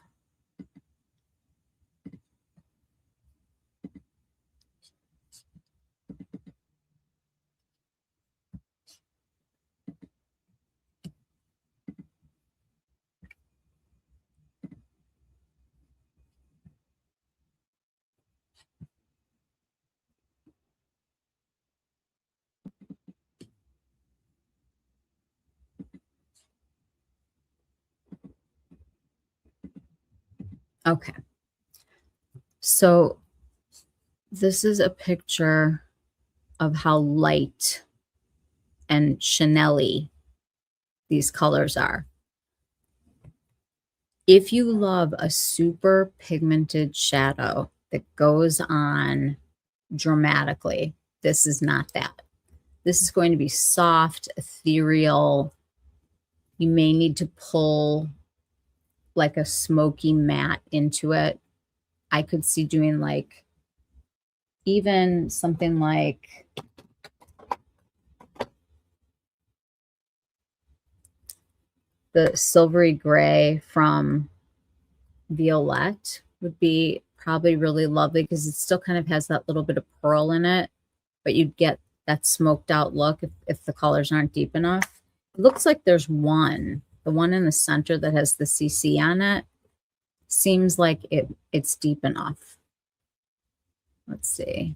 Okay. So this is a picture of how light and Chanel-y these colors are. If you love a super pigmented shadow that goes on dramatically, this is not that. This is going to be soft, ethereal. You may need to pull like a smoky matte into it. I could see doing like even something like the silvery gray from Violette would be probably really lovely because it still kind of has that little bit of pearl in it, but you'd get that smoked out look if the colors aren't deep enough. It looks like there's one, the one in the center that has the CC on it, seems like it's deep enough. Let's see.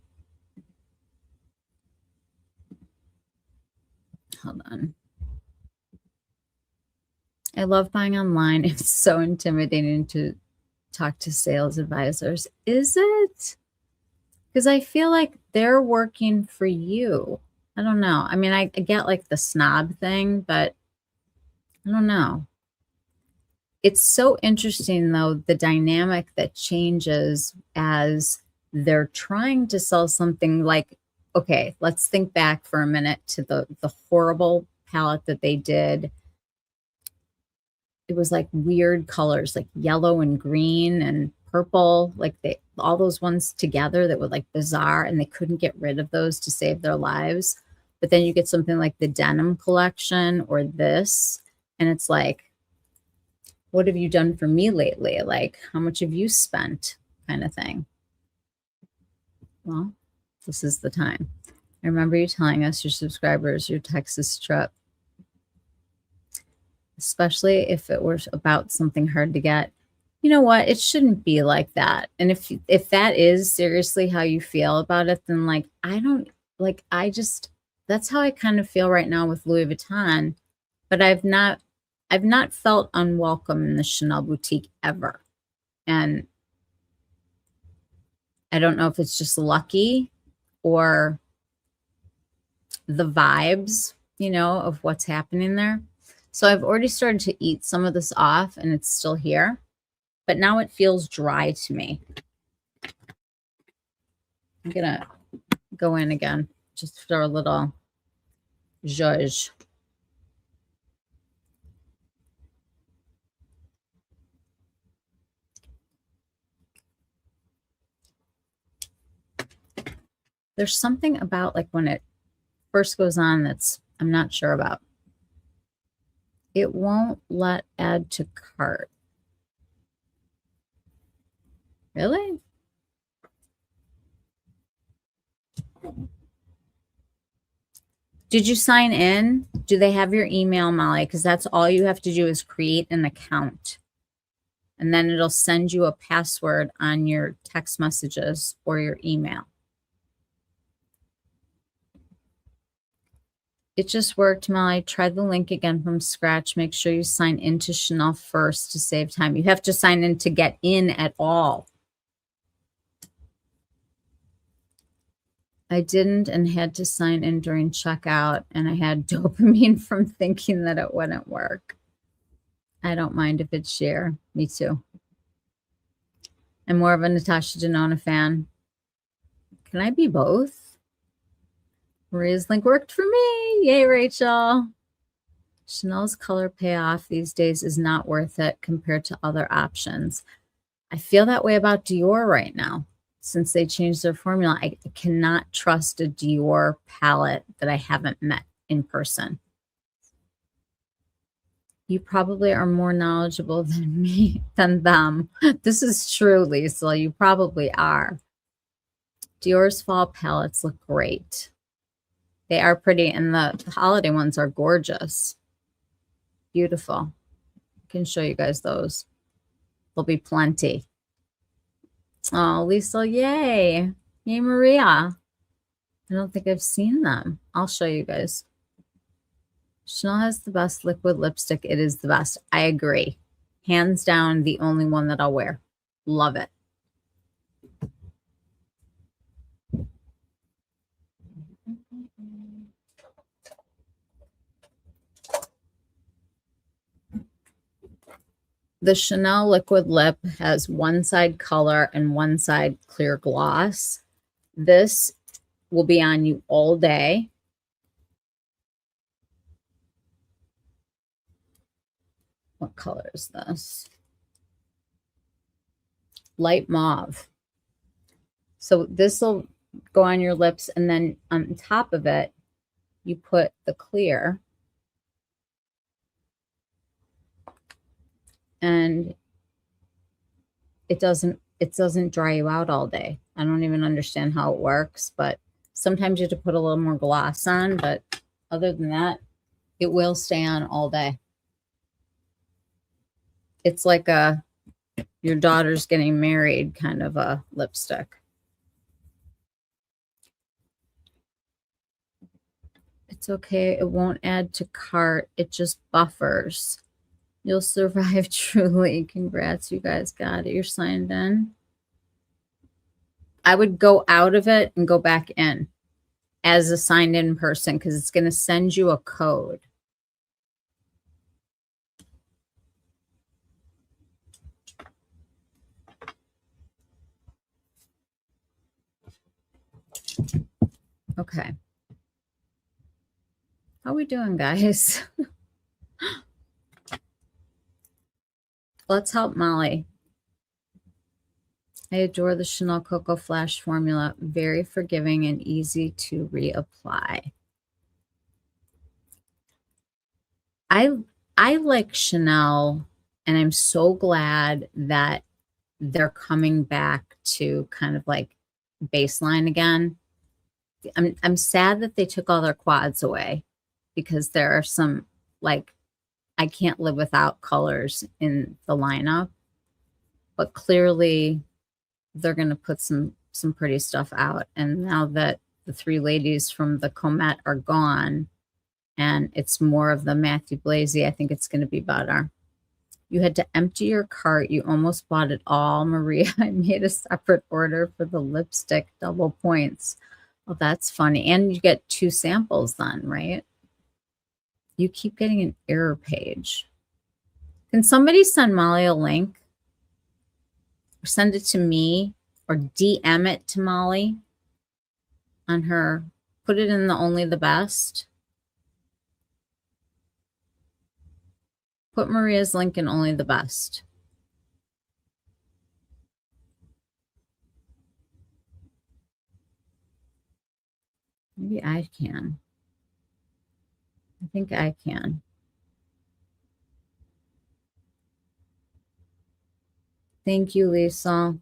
Hold on. I love buying online. It's so intimidating to talk to sales advisors. Is it? Because I feel like they're working for you. I don't know. I mean, I get like the snob thing, but I don't know. It's so interesting, though, the dynamic that changes as they're trying to sell something like, okay, let's think back for a minute to the horrible palette that they did. It was like weird colors, like yellow and green and purple, like all those ones together that were like bizarre, and they couldn't get rid of those to save their lives. But then you get something like the denim collection or this, and it's like, what have you done for me lately? Like, how much have you spent, kind of thing. Well, this is the time. I remember you telling us, your subscribers, your Texas trip, especially if it was about something hard to get. You know what? It shouldn't be like that. And if that is seriously how you feel about it, then like that's how I kind of feel right now with Louis Vuitton. But I've not felt unwelcome in the Chanel boutique ever. And I don't know if it's just lucky or the vibes, of what's happening there. So I've already started to eat some of this off, and it's still here, but now it feels dry to me. I'm gonna go in again, just for a little zhuzh. There's something about like when it first goes on that's I'm not sure about. It won't let add to cart. Really? Did you sign in? Do they have your email, Molly? Because that's all you have to do is create an account. And then it'll send you a password on your text messages or your email. It just worked, Molly. Try the link again from scratch. Make sure you sign into Chanel first to save time. You have to sign in to get in at all. I didn't and had to sign in during checkout, and I had dopamine from thinking that it wouldn't work. I don't mind if it's share. Me too. I'm more of a Natasha Denona fan. Can I be both? Maria's link worked for me. Yay, Rachel. Chanel's color payoff these days is not worth it compared to other options. I feel that way about Dior right now. Since they changed their formula, I cannot trust a Dior palette that I haven't met in person. You probably are more knowledgeable than me, than them. This is true, Lisa. You probably are. Dior's fall palettes look great. They are pretty, and the holiday ones are gorgeous. Beautiful. I can show you guys those. There'll be plenty. Oh, Lisa, yay. Yay, Maria. I don't think I've seen them. I'll show you guys. Chanel has the best liquid lipstick. It is the best. I agree. Hands down, the only one that I'll wear. Love it. The Chanel liquid lip has one side color and one side clear gloss. This will be on you all day. What color is this? Light mauve. So this will go on your lips, and then on top of it, you put the clear. And it doesn't dry you out all day. I don't even understand how it works, but sometimes you have to put a little more gloss on, but other than that, it will stay on all day. It's like your daughter's getting married kind of a lipstick. It's okay. It won't add to cart. It just buffers. You'll survive truly. Congrats, you guys got it. You're signed in. I would go out of it and go back in as a signed in person because it's going to send you a code. Okay. How we doing, guys? Let's help Molly. I adore the Chanel Cocoa Flash formula. Very forgiving and easy to reapply. I like Chanel, and I'm so glad that they're coming back to kind of like baseline again. I'm sad that they took all their quads away, because there are some, like, I can't live without colors in the lineup, but clearly they're going to put some pretty stuff out. And now that the three ladies from the Comet are gone and it's more of the Matthew Blazy, I think it's going to be better. You had to empty your cart. You almost bought it all, Maria. I made a separate order for the lipstick, double points. Well, that's funny. And you get 2 samples then, right? You keep getting an error page. Can somebody send Molly a link? Or send it to me, or DM it to Molly on her. Put it in the Only the Best. Put Maria's link in Only the Best. Maybe I can. I think I can. Thank you, Lisa.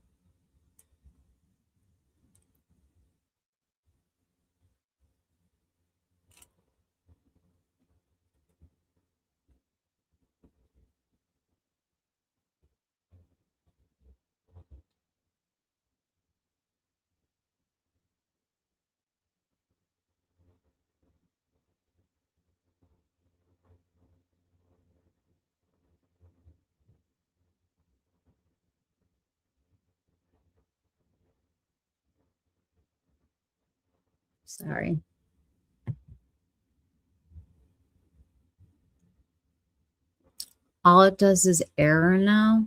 Sorry. All it does is error now.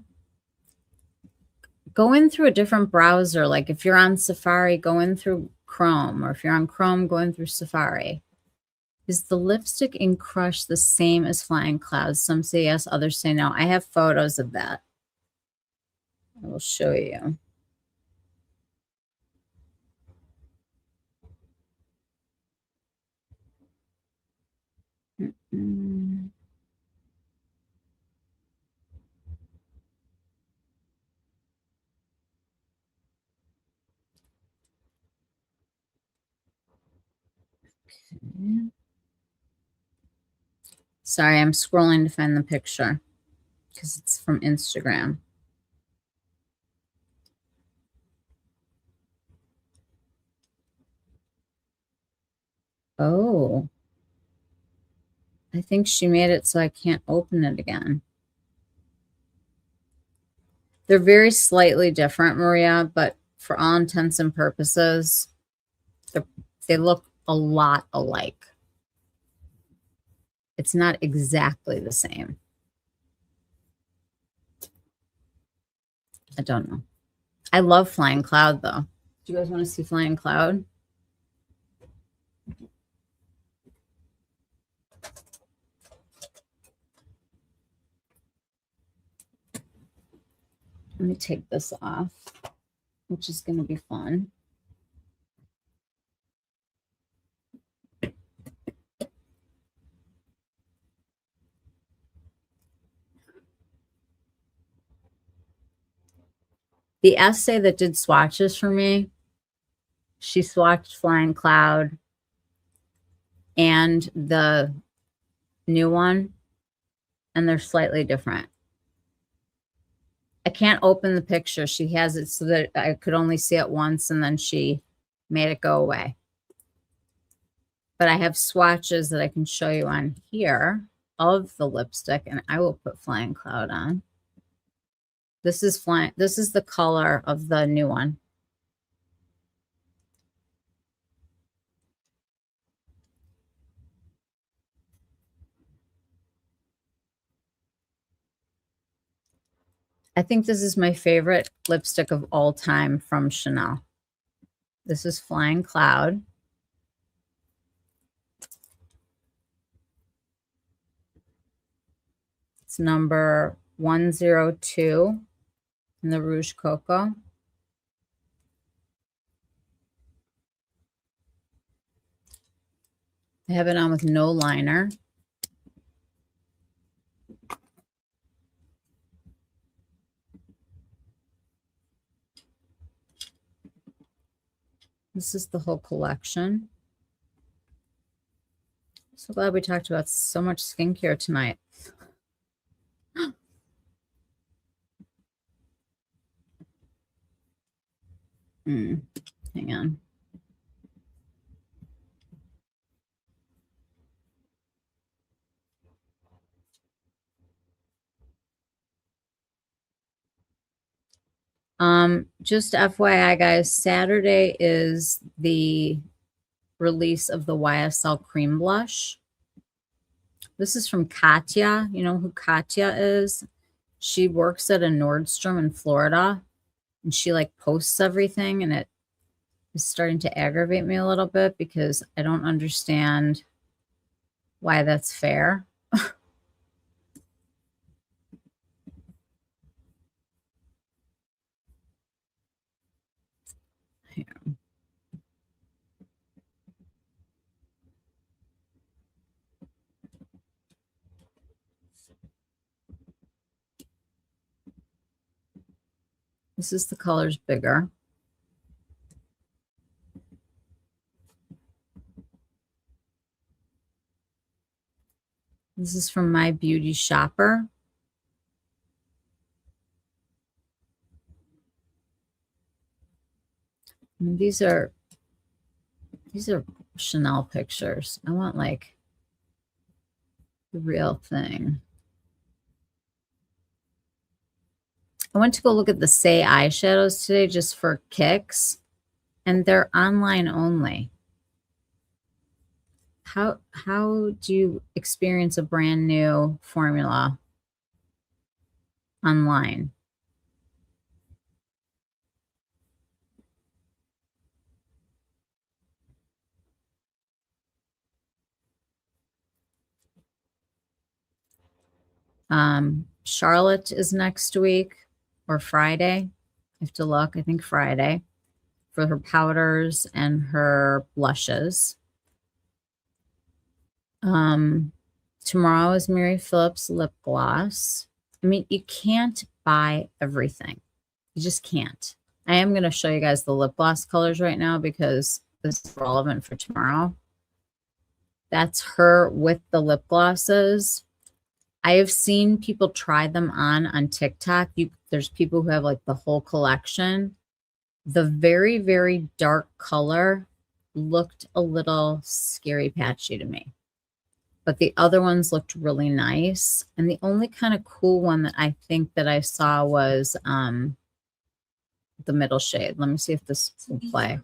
Go in through a different browser. Like if you're on Safari, go in through Chrome, or if you're on Chrome, go in through Safari. Is the lipstick in Crush the same as Flying Clouds? Some say yes, others say no. I have photos of that. I will show you. Sorry, I'm scrolling to find the picture because it's from Instagram. Oh, I think she made it so I can't open it again. They're very slightly different, Maria, but for all intents and purposes, they look a lot alike. It's not exactly the same. I don't know. I love Flying Cloud, though. Do you guys want to see Flying Cloud? Let me take this off, which is going to be fun. The essay that did swatches for me, she swatched Flying Cloud and the new one, and they're slightly different. I can't open the picture. She has it so that I could only see it once, and then she made it go away. But I have swatches that I can show you on here of the lipstick, and I will put Flying Cloud on. This is the color of the new one. I think this is my favorite lipstick of all time from Chanel. This is Flying Cloud. It's number 102 in the Rouge Cocoa. I have it on with no liner. This is the whole collection. So glad we talked about so much skincare tonight. Hang on. Just FYI, guys, Saturday is the release of the YSL Cream Blush. This is from Katya. You know who Katya is? She works at a Nordstrom in Florida, and she like posts everything, and it is starting to aggravate me a little bit because I don't understand why that's fair. Here. This is the colors bigger. This is from My Beauty Shopper. And these are Chanel pictures. I want like the real thing. I went to go look at the Say eyeshadows today just for kicks, and they're online only. How do you experience a brand new formula online? Charlotte is next week or Friday. I have to look. I think Friday for her powders and her blushes. Tomorrow is Mary Phillips lip gloss. I mean, you can't buy everything. You just can't. I am going to show you guys the lip gloss colors right now because this is relevant for tomorrow. That's her with the lip glosses. I have seen people try them on TikTok. There's people who have like the whole collection. The very, very dark color looked a little scary patchy to me. But the other ones looked really nice. And the only kind of cool one that I think that I saw was the middle shade. Let me see if this will play.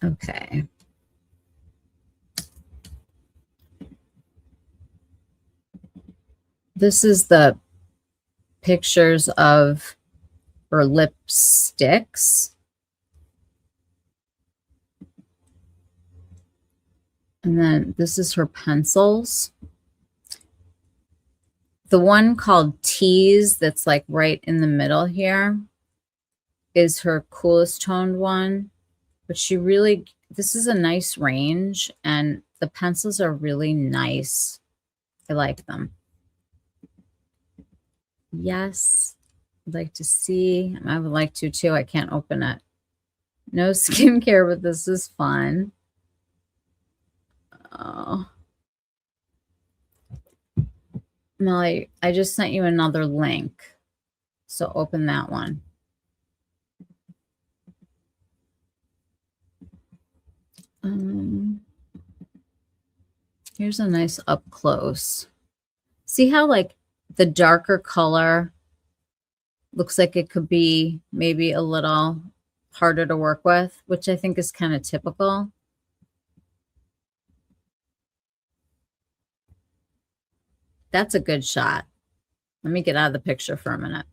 Okay. This is the pictures of her lipsticks. And then this is her pencils. The one called Tease that's like right in the middle here is her coolest toned one. But she really, this is a nice range, and the pencils are really nice. I like them. Yes, I'd like to see. I would like to too. I can't open it. No skincare, but this is fun. Oh. Molly, I just sent you another link. So open that one. Here's a nice up close. See how like the darker color looks like it could be maybe a little harder to work with, which I think is kind of typical. That's a good shot. Let me get out of the picture for a minute.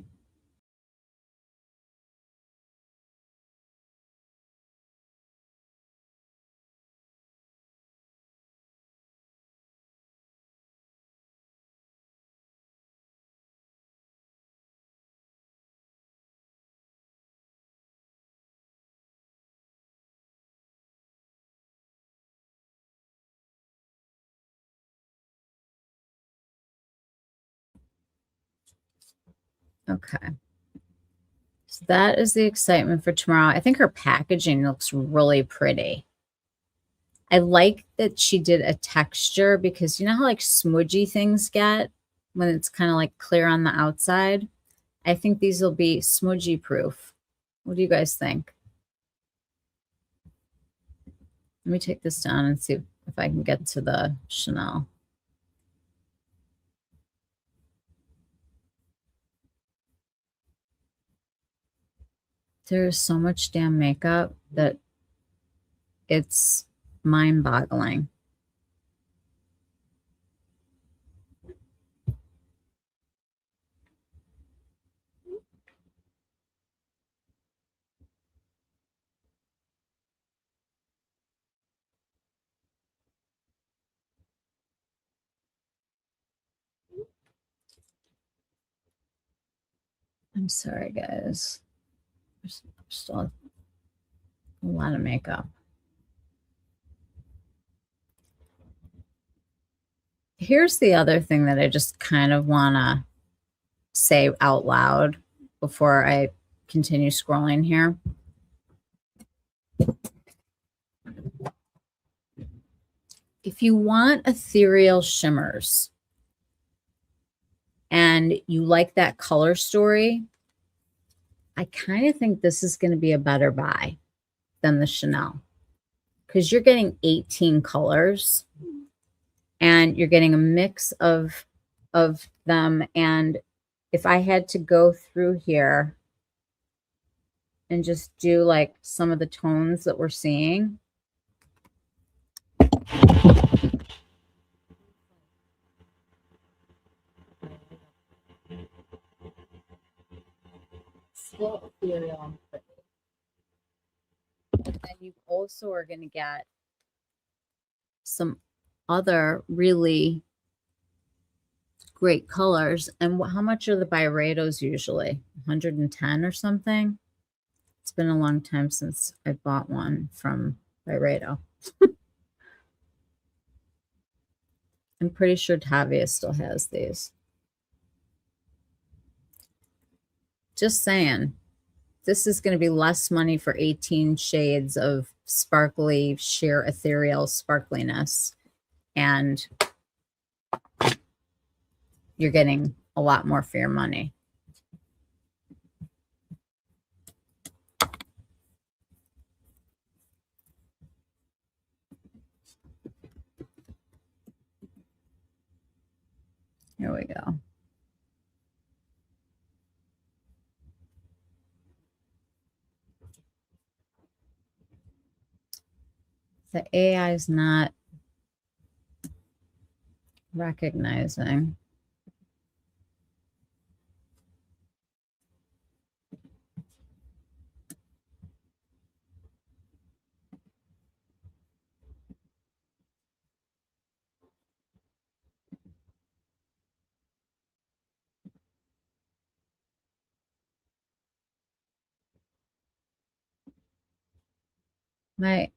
Okay. So that is the excitement for tomorrow. I think her packaging looks really pretty. I like that she did a texture because you know how like smudgy things get when it's kind of like clear on the outside? I think these will be smudgy proof. What do you guys think? Let me take this down and see if I can get to the Chanel. There's so much damn makeup that it's mind-boggling. I'm sorry, guys. There's still a lot of makeup. Here's the other thing that I just kind of want to say out loud before I continue scrolling here. If you want ethereal shimmers and you like that color story, I kind of think this is going to be a better buy than the Chanel because you're getting 18 colors and you're getting a mix of them. And if I had to go through here and just do like some of the tones that we're seeing, still ethereal and pretty. And then you also are going to get some other really great colors. And how much are the Byredos usually? 110 or something? It's been a long time since I bought one from Byredo. I'm pretty sure Tavia still has these. Just saying. This is going to be less money for 18 shades of sparkly, sheer ethereal sparkliness. And you're getting a lot more for your money. Here we go. The AI is not recognizing. My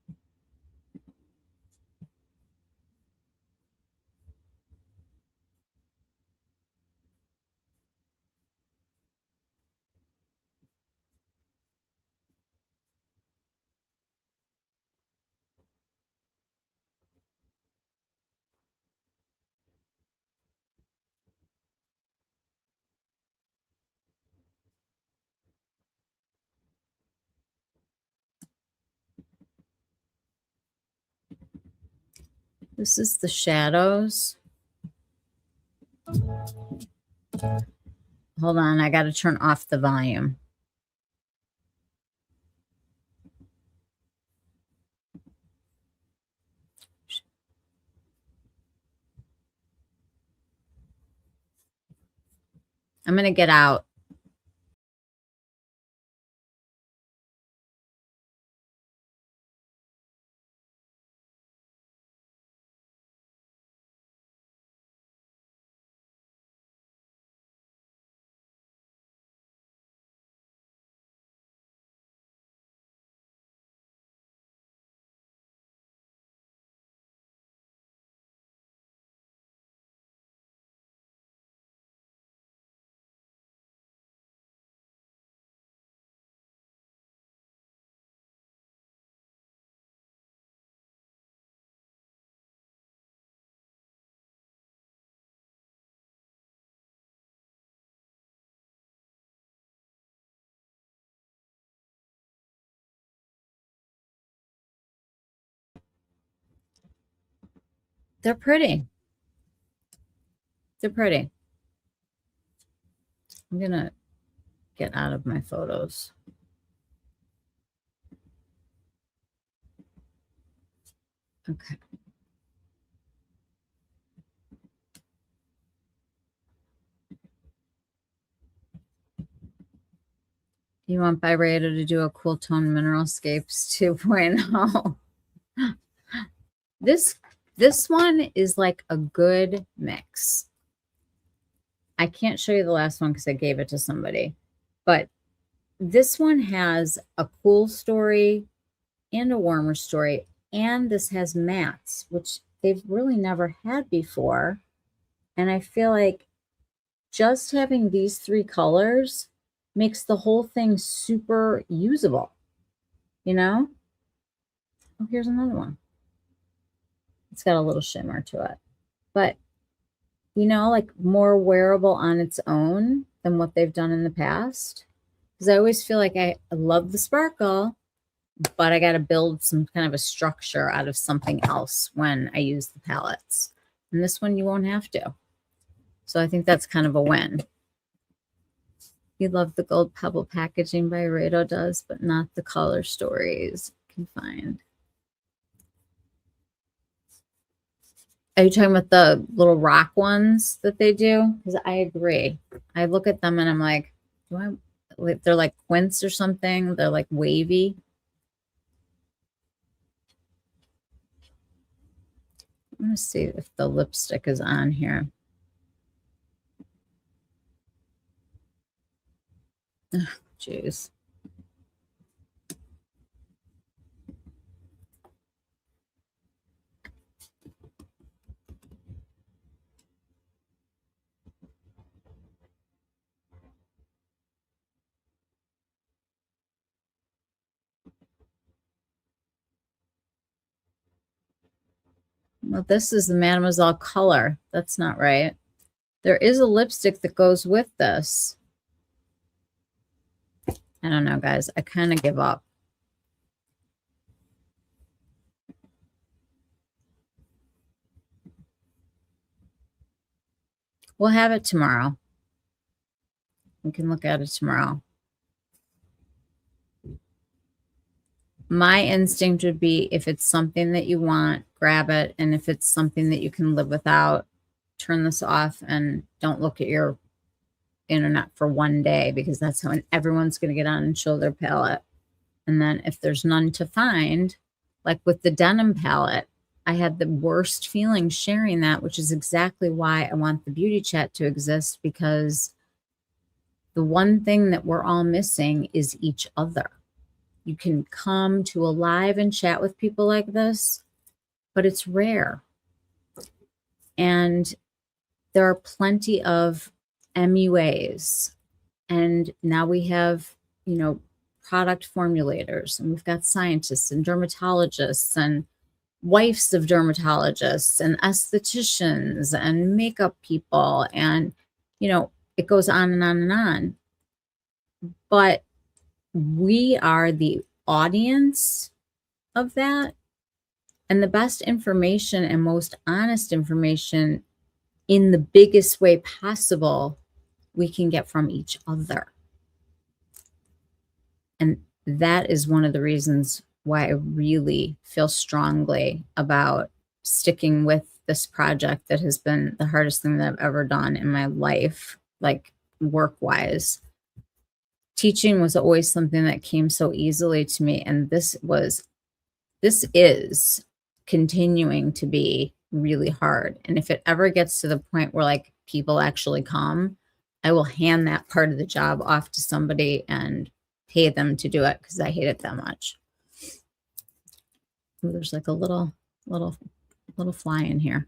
This is the shadows. Hold on, I got to turn off the volume. I'm going to get out. They're pretty. They're pretty. I'm going to get out of my photos. Okay. You want Byredo to do a cool tone mineralscapes 2.0. This one is like a good mix. I can't show you the last one because I gave it to somebody, but this one has a cool story and a warmer story, and this has mattes, which they've really never had before. And I feel like just having these three colors makes the whole thing super usable, you know? Oh, here's another one. It's got a little shimmer to it, but you know, like more wearable on its own than what they've done in the past. Because I always feel like I love the sparkle, but I got to build some kind of a structure out of something else when I use the palettes. And this one you won't have to. So I think that's kind of a win. You love the gold pebble packaging Byredo does, but not the color stories you can find. Are you talking about the little rock ones that they do? Because I agree. I look at them and I'm like, they're like quince or something. They're like wavy. I'm going to see if the lipstick is on here. Jeez. Well, this is the Mademoiselle color. That's not right. There is a lipstick that goes with this. I don't know, guys. I kind of give up. We'll have it tomorrow. We can look at it tomorrow. My instinct would be if it's something that you want, grab it. And if it's something that you can live without, turn this off and don't look at your internet for one day, because that's how everyone's going to get on and show their palette. And then if there's none to find, like with the denim palette, I had the worst feeling sharing that, which is exactly why I want the beauty chat to exist, because the one thing that we're all missing is each other. you can come to a live and chat with people like this, but it's rare. And there are plenty of MUAs. And now we have, you know, product formulators, and we've got scientists and dermatologists and wives of dermatologists and aestheticians and makeup people. And, you know, it goes on and on and on. But we are the audience of that. And the best information and most honest information in the biggest way possible we can get from each other. And that is one of the reasons why I really feel strongly about sticking with this project that has been the hardest thing that I've ever done in my life, like work-wise. Teaching was always something that came so easily to me, and this is continuing to be really hard. And if it ever gets to the point where like people actually come, I will hand that part of the job off to somebody and pay them to do it because I hate it that much. Ooh, there's like a little fly in here.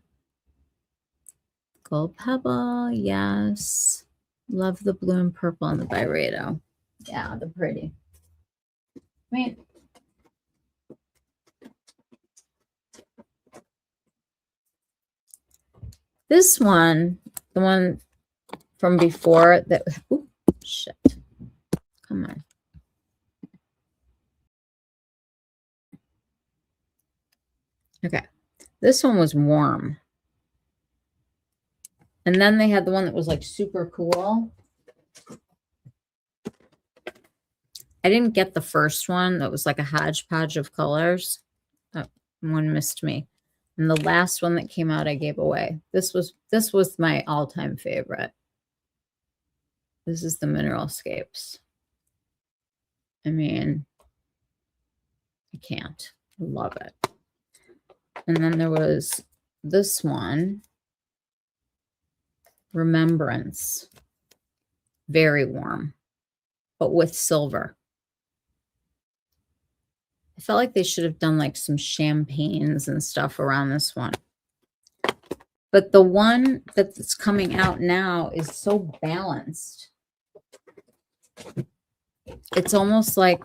Gold pebble, yes. Love the blue and purple and the Byredo. Yeah, they're pretty. I mean, this one, the one from before that, ooh, shit. Come on. Okay. This one was warm. And then they had the one that was like super cool. I didn't get the first one that was like a hodgepodge of colors. That one missed me. And the last one that came out I gave away. This was my all-time favorite. This is the Mineralscapes. I mean, I can't. I love it. And then there was this one, Remembrance. Very warm, but with silver. I felt like they should have done like some champagnes and stuff around this one. But the one that's coming out now is so balanced. It's almost like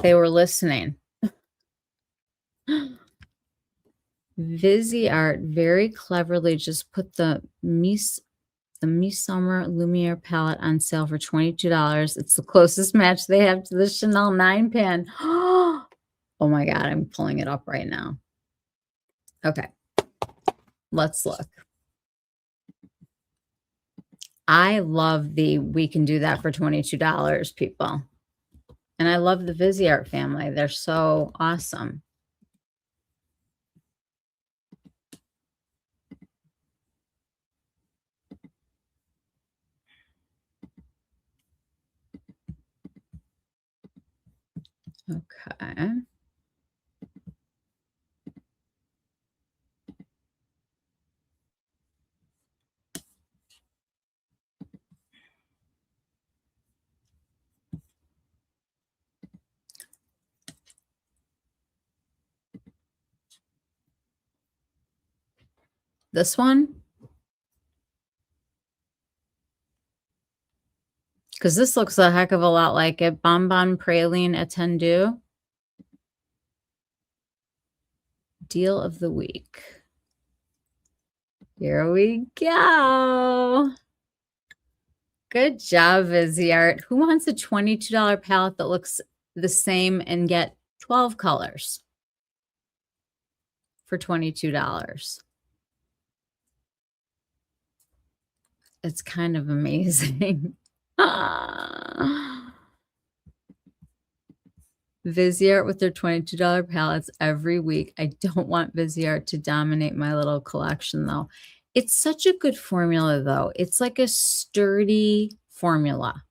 they were listening. Viseart very cleverly just put the Midsummer Lumiere palette on sale for $22. It's the closest match they have to the Chanel 9 pan. Oh my God, I'm pulling it up right now. Okay, let's look. I love the we can do that for $22 people. And I love the Viseart family. They're so awesome. Okay. This one, because this looks a heck of a lot like it. Bonbon Praline Attendu. Deal of the week. Here we go. Good job, Viseart. Who wants a $22 palette that looks the same and get 12 colors for $22? It's kind of amazing. Viseart with their $22 palettes every week. I don't want Viseart to dominate my little collection, though. It's such a good formula, though. It's like a sturdy formula.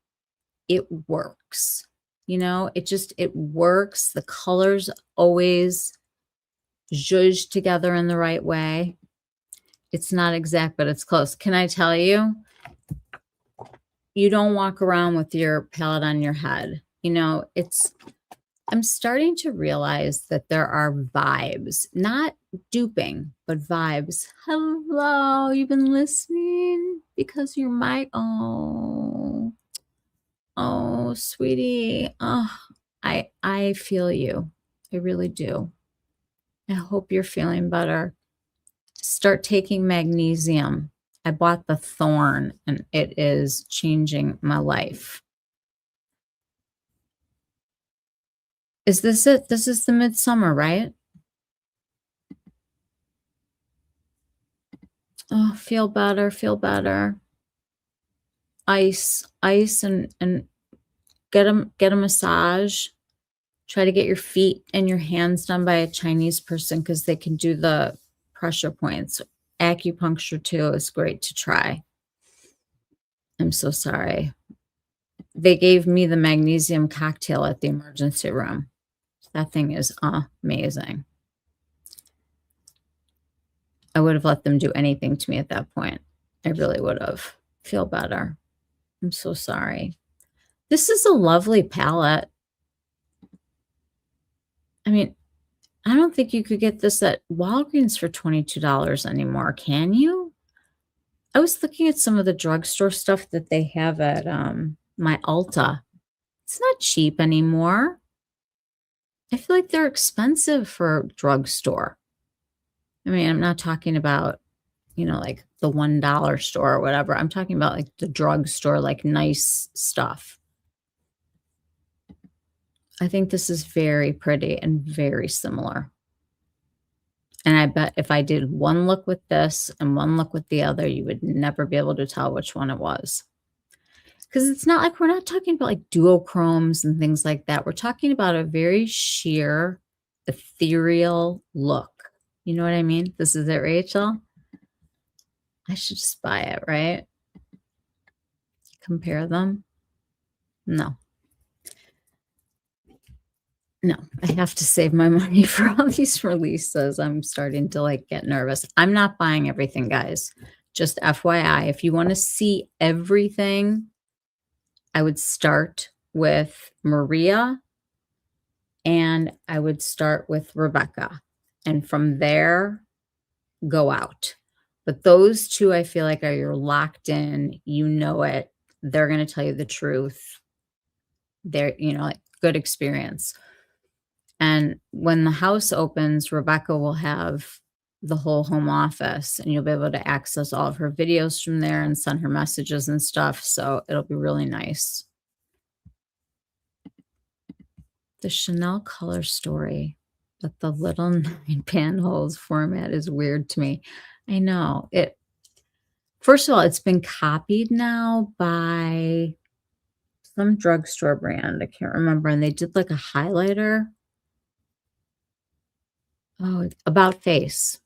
It works. You know, it works. The colors always zhuzh together in the right way. It's not exact, but it's close. Can I tell you? You don't walk around with your palette on your head. You know, it's I'm starting to realize that there are vibes, not duping, but vibes. Hello, you've been listening because you're my oh, sweetie. Oh, I feel you. I really do. I hope you're feeling better. Start taking magnesium. I bought the Thorn and it is changing my life. Is this it? This is the midsummer, right? Oh, feel better, feel better. Ice and get a massage. Try to get your feet and your hands done by a Chinese person because they can do the pressure points. Acupuncture too is great to try. I'm so sorry. They gave me the magnesium cocktail at the emergency room. That thing is amazing. I would have let them do anything to me at that point. I really would have. Feel better. I'm so sorry. This is a lovely palette. I mean, I don't think you could get this at Walgreens for $22 anymore, can you? I was looking at some of the drugstore stuff that they have at my Ulta. It's not cheap anymore. I feel like they're expensive for drugstore. I mean, I'm not talking about, like the $1 store or whatever. I'm talking about like the drugstore, like nice stuff. I think this is very pretty and very similar. And I bet if I did one look with this and one look with the other, you would never be able to tell which one it was. Because it's not like we're not talking about like duochromes and things like that. We're talking about a very sheer, ethereal look. You know what I mean? This is it, Rachel. I should just buy it, right? Compare them. No. No, I have to save my money for all these releases. I'm starting to like get nervous. I'm not buying everything, guys. Just FYI, if you want to see everything, I would start with Maria and I would start with Rebecca. And from there, go out. But those two, I feel like, are you're locked in. You know it. They're going to tell you the truth. They're, like good experience. And when the house opens, Rebecca will have the whole home office and you'll be able to access all of her videos from there and send her messages and stuff. So it'll be really nice. The Chanel color story, but the little 9 panholes format is weird to me. I know it. First of all, it's been copied now by some drugstore brand. I can't remember. And they did like a highlighter. Oh, About Face.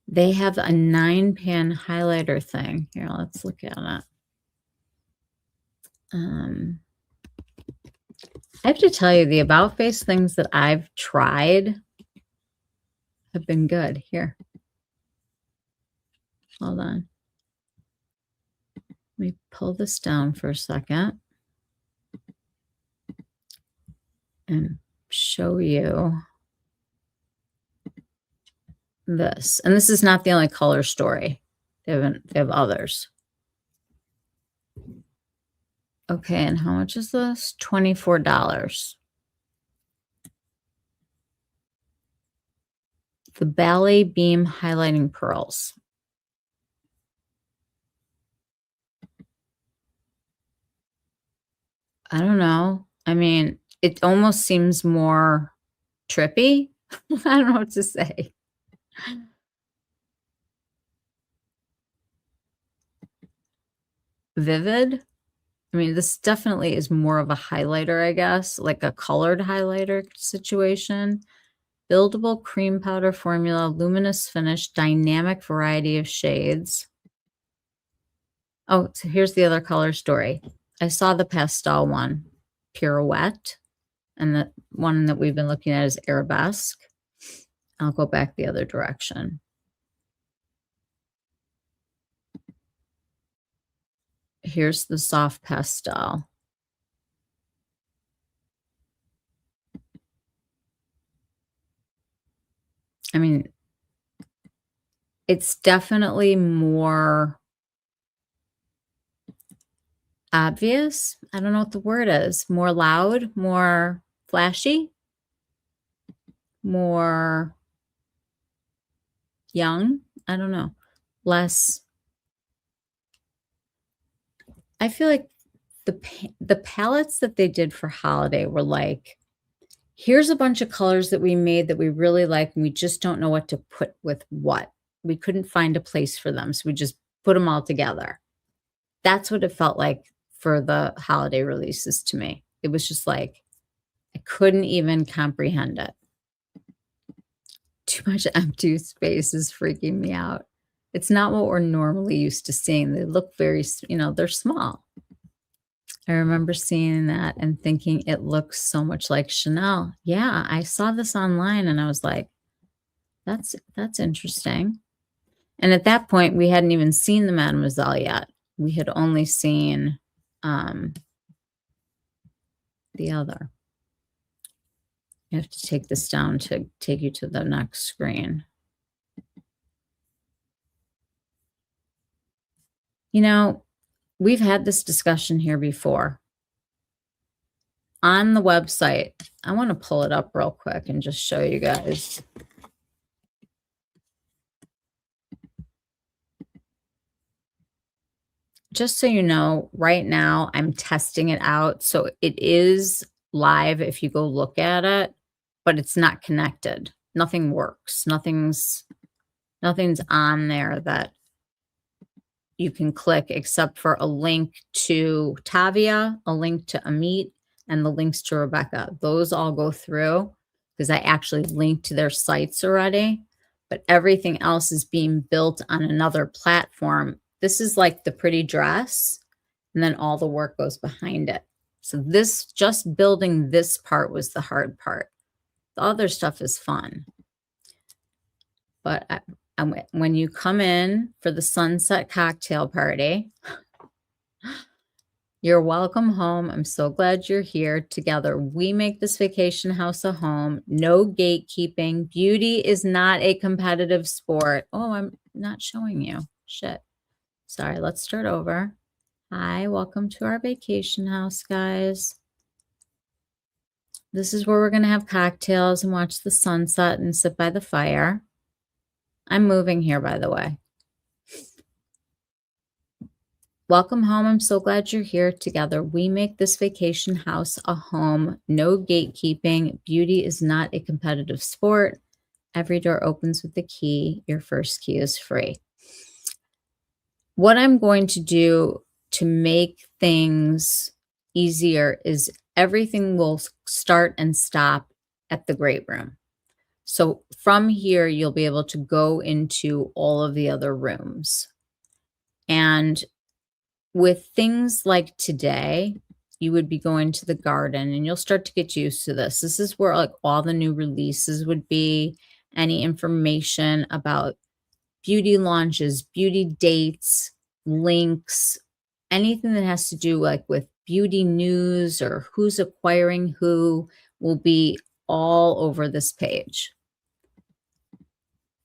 They have a 9-pan highlighter thing. Here, let's look at it. I have to tell you, the About Face things that I've tried have been good. Here. Hold on. Let me pull this down for a second and show you this. And this is not the only color story. They have others. Okay, and how much is this? $24. The Ballet Beam Highlighting Pearls. I don't know. I mean, it almost seems more trippy. I don't know what to say. Vivid. I mean, this definitely is more of a highlighter, I guess, like a colored highlighter situation. Buildable cream powder formula, luminous finish, dynamic variety of shades. Oh, so here's the other color story. I saw the pastel one, Pirouette, and the one that we've been looking at is Arabesque. I'll go back the other direction. Here's the soft pastel. I mean, it's definitely more obvious. I don't know what the word is. More loud, more flashy, more young. I don't know. Less. I feel like the palettes that they did for holiday were like, here's a bunch of colors that we made that we really like, and we just don't know what to put with what. We couldn't find a place for them, so we just put them all together. That's what it felt like for the holiday releases to me. It was just like, I couldn't even comprehend it. Too much empty space is freaking me out. It's not what we're normally used to seeing. They look very, they're small. I remember seeing that and thinking it looks so much like Chanel. Yeah, I saw this online and I was like, that's interesting. And at that point, we hadn't even seen the Mademoiselle yet. We had only seen the other. You have to take this down to take you to the next screen. You know, we've had this discussion here before. On the website, I want to pull it up real quick and just show you guys. Just so you know, right now I'm testing it out. So it is live if you go look at it, but it's not connected. Nothing works. Nothing's on there that you can click except for a link to Tavia, a link to Amit, and the links to Rebecca. Those all go through because I actually linked to their sites already, but everything else is being built on another platform. This is like the pretty dress, and then all the work goes behind it. So this, just building this part was the hard part. The other stuff is fun. But when you come in for the sunset cocktail party, you're welcome home. I'm so glad you're here. Together, we make this vacation house a home. No gatekeeping. Beauty is not a competitive sport. Oh, I'm not showing you. Shit. Sorry, let's start over. Hi, welcome to our vacation house, guys. This is where we're going to have cocktails and watch the sunset and sit by the fire. I'm moving here, by the way. Welcome home. I'm so glad you're here. Together, we make this vacation house a home. No gatekeeping. Beauty is not a competitive sport. Every door opens with a key. Your first key is free. What I'm going to do to make things easier is everything will start and stop at the great room. So from here, you'll be able to go into all of the other rooms. And with things like today, you would be going to the garden and you'll start to get used to this. This is where like all the new releases would be, any information about beauty launches, beauty dates, links, anything that has to do like with beauty news or who's acquiring who will be all over this page.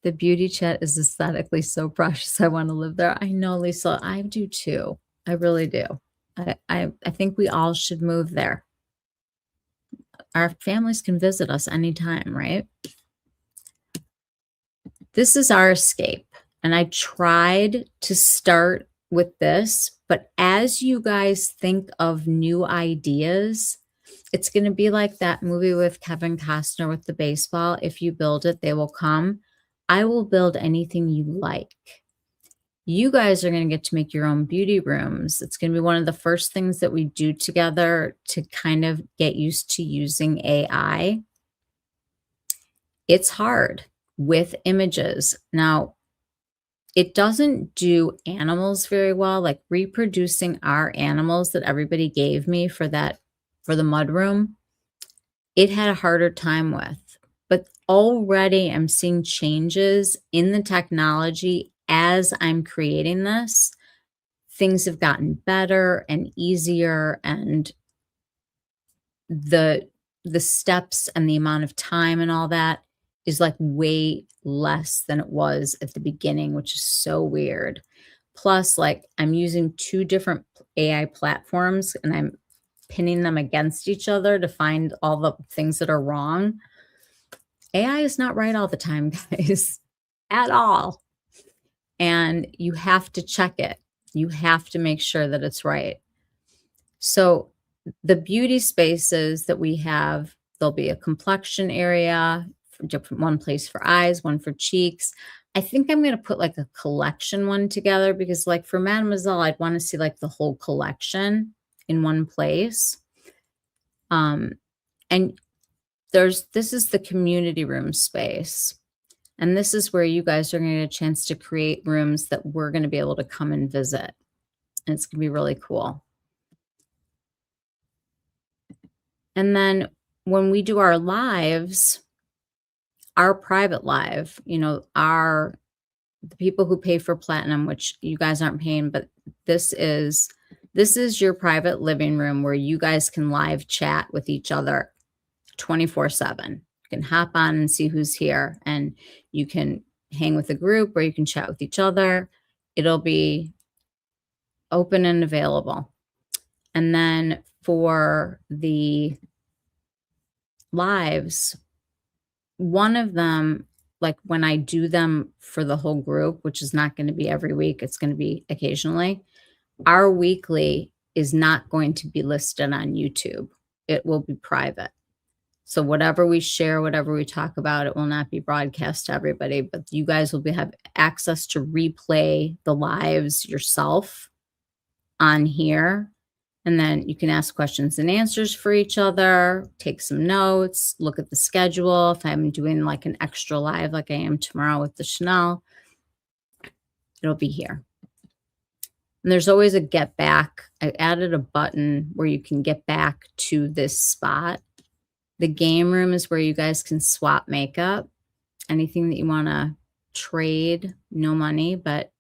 The beauty chat is aesthetically so precious. I want to live there. I know, Lisa. I do too. I really do. I think we all should move there. Our families can visit us anytime, right? This is our escape. And I tried to start with this, but as you guys think of new ideas, it's going to be like that movie with Kevin Costner with the baseball. If you build it, they will come. I will build anything you like. You guys are going to get to make your own beauty rooms. It's going to be one of the first things that we do together to kind of get used to using AI. It's hard with images. Now, it doesn't do animals very well, like reproducing our animals that everybody gave me for the mudroom. It had a harder time with. But already I'm seeing changes in the technology as I'm creating this. Things have gotten better and easier, and the steps and the amount of time and all that is like way less than it was at the beginning, which is so weird. Plus, like I'm using 2 different AI platforms and I'm pinning them against each other to find all the things that are wrong. AI is not right all the time, guys, at all. And you have to check it. You have to make sure that it's right. So the beauty spaces that we have, there'll be a complexion area, for different, one place for eyes, one for cheeks. I think I'm going to put like a collection one together because like for Mademoiselle, I'd want to see like the whole collection in one place. And this is the community room space. And this is where you guys are going to get a chance to create rooms that we're going to be able to come and visit. And it's going to be really cool. And then when we do our lives, our private live, you know, the people who pay for platinum, which you guys aren't paying, but this is your private living room where you guys can live chat with each other 24/7. You can hop on and see who's here, and you can hang with a group or you can chat with each other. It'll be open and available. And then for the lives, one of them, like when I do them for the whole group, which is not going to be every week, it's going to be occasionally, our weekly is not going to be listed on YouTube. It will be private. So whatever we share, whatever we talk about, it will not be broadcast to everybody, but you guys will have access to replay the lives yourself on here. And then you can ask questions and answers for each other, take some notes, look at the schedule. If I'm doing like an extra live like I am tomorrow with the Chanel, it'll be here. And there's always a get back. I added a button where you can get back to this spot. The game room is where you guys can swap makeup. Anything that you want to trade, no money, but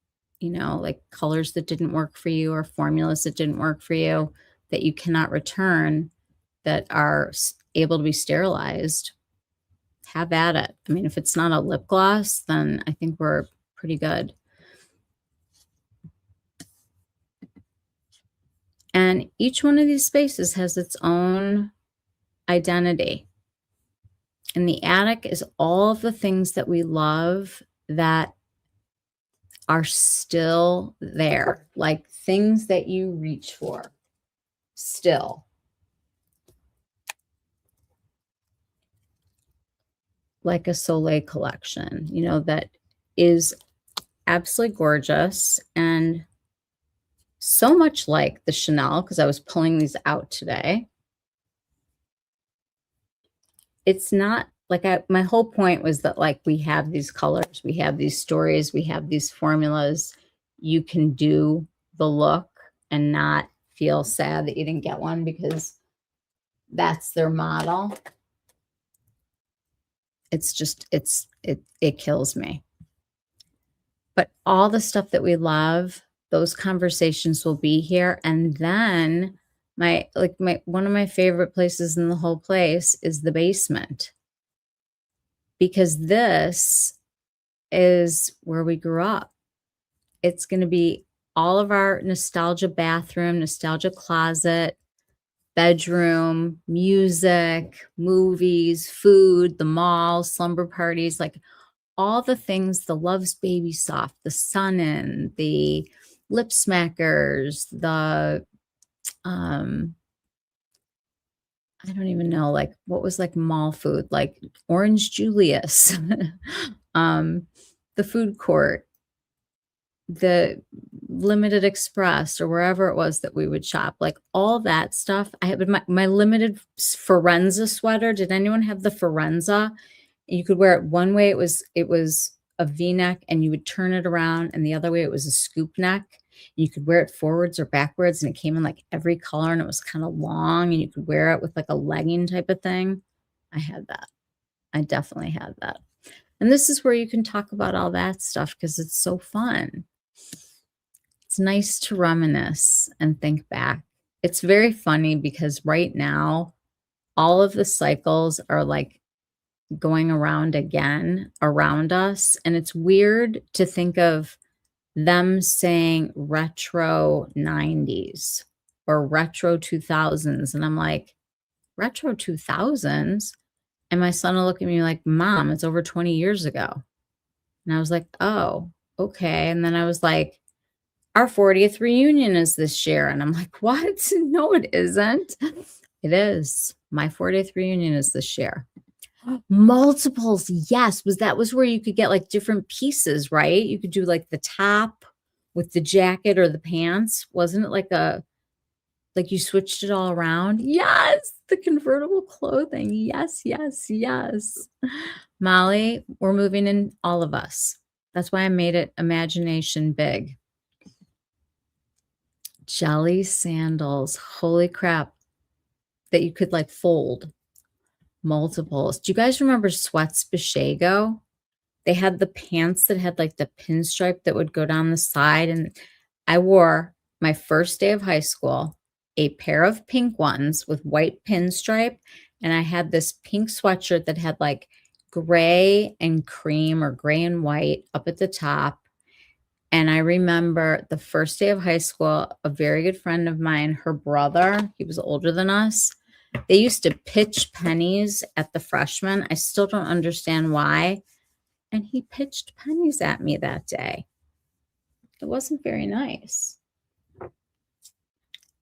you know, like colors that didn't work for you or formulas that didn't work for you that you cannot return that are able to be sterilized, have at it. I mean, if it's not a lip gloss, then I think we're pretty good. And each one of these spaces has its own identity. And the attic is all of the things that we love that are still there, like things that you reach for still. Like a Soleil collection, you know, that is absolutely gorgeous and so much like the Chanel, because I was pulling these out today. It's not like my whole point was that like we have these colors, we have these stories, we have these formulas. You can do the look and not feel sad that you didn't get one because that's their model. It's just, it kills me. But all the stuff that we love, those conversations will be here. And then one of my favorite places in the whole place is the basement. Because this is where we grew up. It's going to be all of our nostalgia bathroom, nostalgia closet, bedroom, music, movies, food, the mall, slumber parties, like all the things, the Love's Baby Soft, the Sun In, the Lip Smackers, the, I don't even know, like what was like mall food, like Orange Julius, the food court, the Limited Express, or wherever it was that we would shop, like all that stuff. I had my limited Forenza sweater. Did anyone have the Forenza? You could wear it one way. It was a V-neck and you would turn it around, and the other way it was a scoop neck. You could wear it forwards or backwards, and it came in like every color, and it was kind of long, and you could wear it with like a legging type of thing. I had that. I definitely had that. And this is where you can talk about all that stuff because it's so fun. It's nice to reminisce and think back. It's very funny because right now, all of the cycles are like going around again around us. And it's weird to think of them saying retro 90s or retro 2000s. And I'm like, retro 2000s? And my son will look at me like, Mom, it's over 20 years ago. And I was like, oh, okay. And then I was like, our 40th reunion is this year. And I'm like, what? No, it isn't. It is. My 40th reunion is this year. Multiples, yes. Was where you could get like different pieces, right? You could do like the top with the jacket or the pants. Wasn't it like you switched it all around? Yes, the convertible clothing. Yes, yes, yes. Molly, we're moving in, all of us. That's why I made it imagination big. Jelly sandals. Holy crap. That you could like fold multiples. Do you guys remember Sweats Bishego? They had the pants that had like the pinstripe that would go down the side. And I wore my first day of high school a pair of pink ones with white pinstripe. And I had this pink sweatshirt that had like gray and cream or gray and white up at the top. And I remember the first day of high school, a very good friend of mine, her brother, he was older than us. They used to pitch pennies at the freshmen. I still don't understand why. And he pitched pennies at me that day. It wasn't very nice.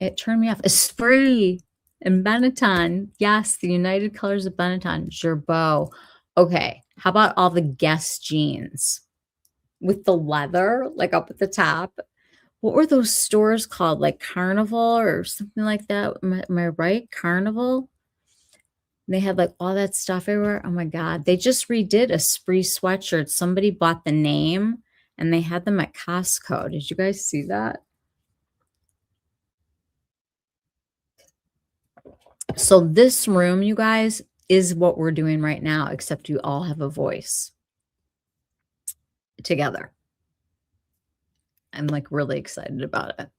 It turned me off. Esprit and Benetton. Yes, the United Colors of Benetton. Gerbeau. Okay, how about all the Guess jeans with the leather, like up at the top? What were those stores called? Like Carnival or something like that? Am I right? Carnival? They had like all that stuff everywhere. Oh my God. They just redid a Spree sweatshirt. Somebody bought the name and they had them at Costco. Did you guys see that? So this room, you guys, is what we're doing right now, except you all have a voice together. I'm like really excited about it.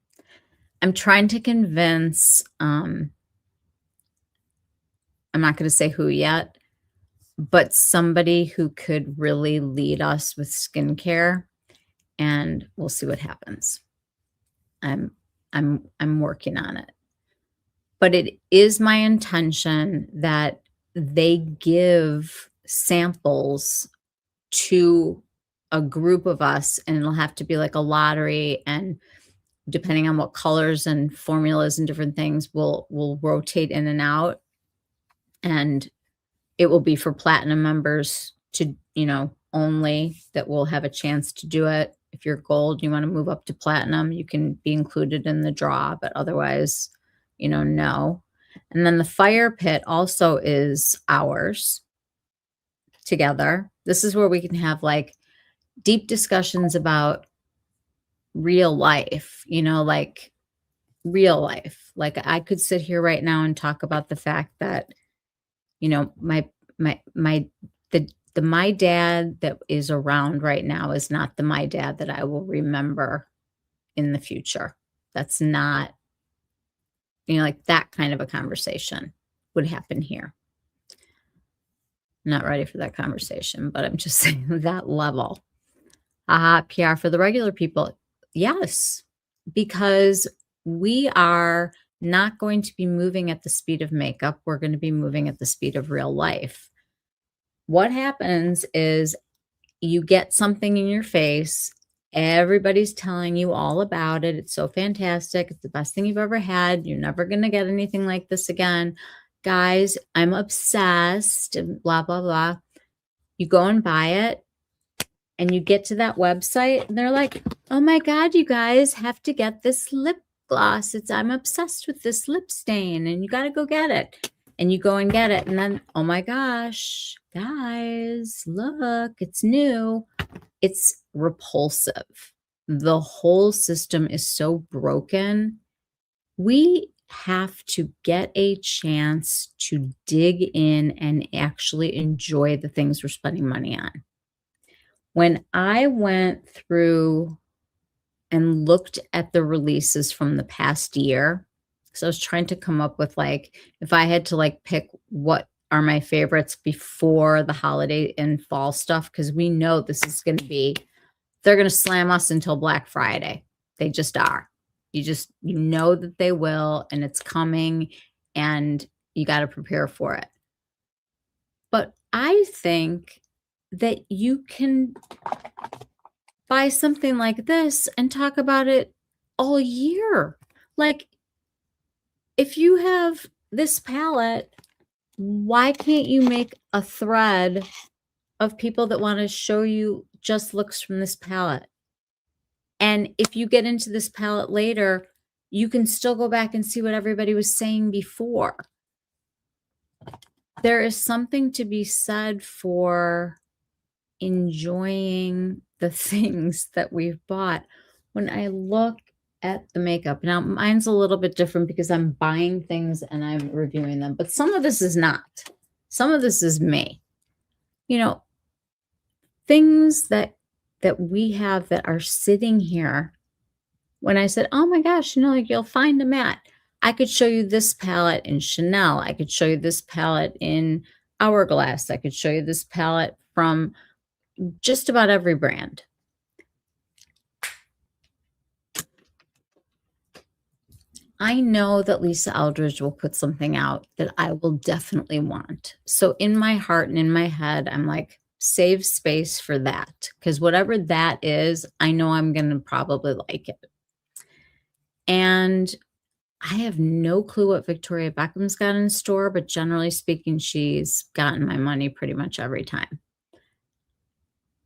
I'm trying to convince, I'm not going to say who yet, but somebody who could really lead us with skincare, and we'll see what happens. I'm working on it. But it is my intention that they give samples to a group of us, and it'll have to be like a lottery, and depending on what colors and formulas and different things, we'll rotate in and out. And it will be for platinum members to, only, that will have a chance to do it. If you're gold, you want to move up to platinum, you can be included in the draw, but otherwise, no. And then the fire pit also is ours together. This is where we can have like deep discussions about real life, like real life. Like I could sit here right now and talk about the fact that, my dad that is around right now is not the my dad that I will remember in the future. That's not, like that kind of a conversation would happen here. I'm not ready for that conversation, but I'm just saying that level. PR for the regular people. Yes, because we are not going to be moving at the speed of makeup. We're going to be moving at the speed of real life. What happens is you get something in your face. Everybody's telling you all about it. It's so fantastic. It's the best thing you've ever had. You're never going to get anything like this again. Guys, I'm obsessed, blah, blah, blah. You go and buy it. And you get to that website and they're like, oh my God, you guys have to get this lip gloss. I'm obsessed with this lip stain and you got to go get it. And you go and get it. And then, oh my gosh, guys, look, it's new. It's repulsive. The whole system is so broken. We have to get a chance to dig in and actually enjoy the things we're spending money on. When I went through and looked at the releases from the past year, so I was trying to come up with like, if I had to like pick what are my favorites before the holiday and fall stuff, because we know this is going to be, they're going to slam us until Black Friday. They just are. You know that they will, and it's coming, and you got to prepare for it. But I think that you can buy something like this and talk about it all year. Like, if you have this palette, why can't you make a thread of people that want to show you just looks from this palette? And if you get into this palette later, you can still go back and see what everybody was saying before. There is something to be said for enjoying the things that we've bought. When I look at the makeup, now mine's a little bit different because I'm buying things and I'm reviewing them, but some of this is not. Some of this is me. You know, things that we have that are sitting here. When I said, oh my gosh, like you'll find a matte. I could show you this palette in Chanel. I could show you this palette in Hourglass. I could show you this palette from just about every brand. I know that Lisa Eldridge will put something out that I will definitely want. So in my heart and in my head, I'm like, save space for that. Because whatever that is, I know I'm going to probably like it. And I have no clue what Victoria Beckham's got in store, but generally speaking, she's gotten my money pretty much every time.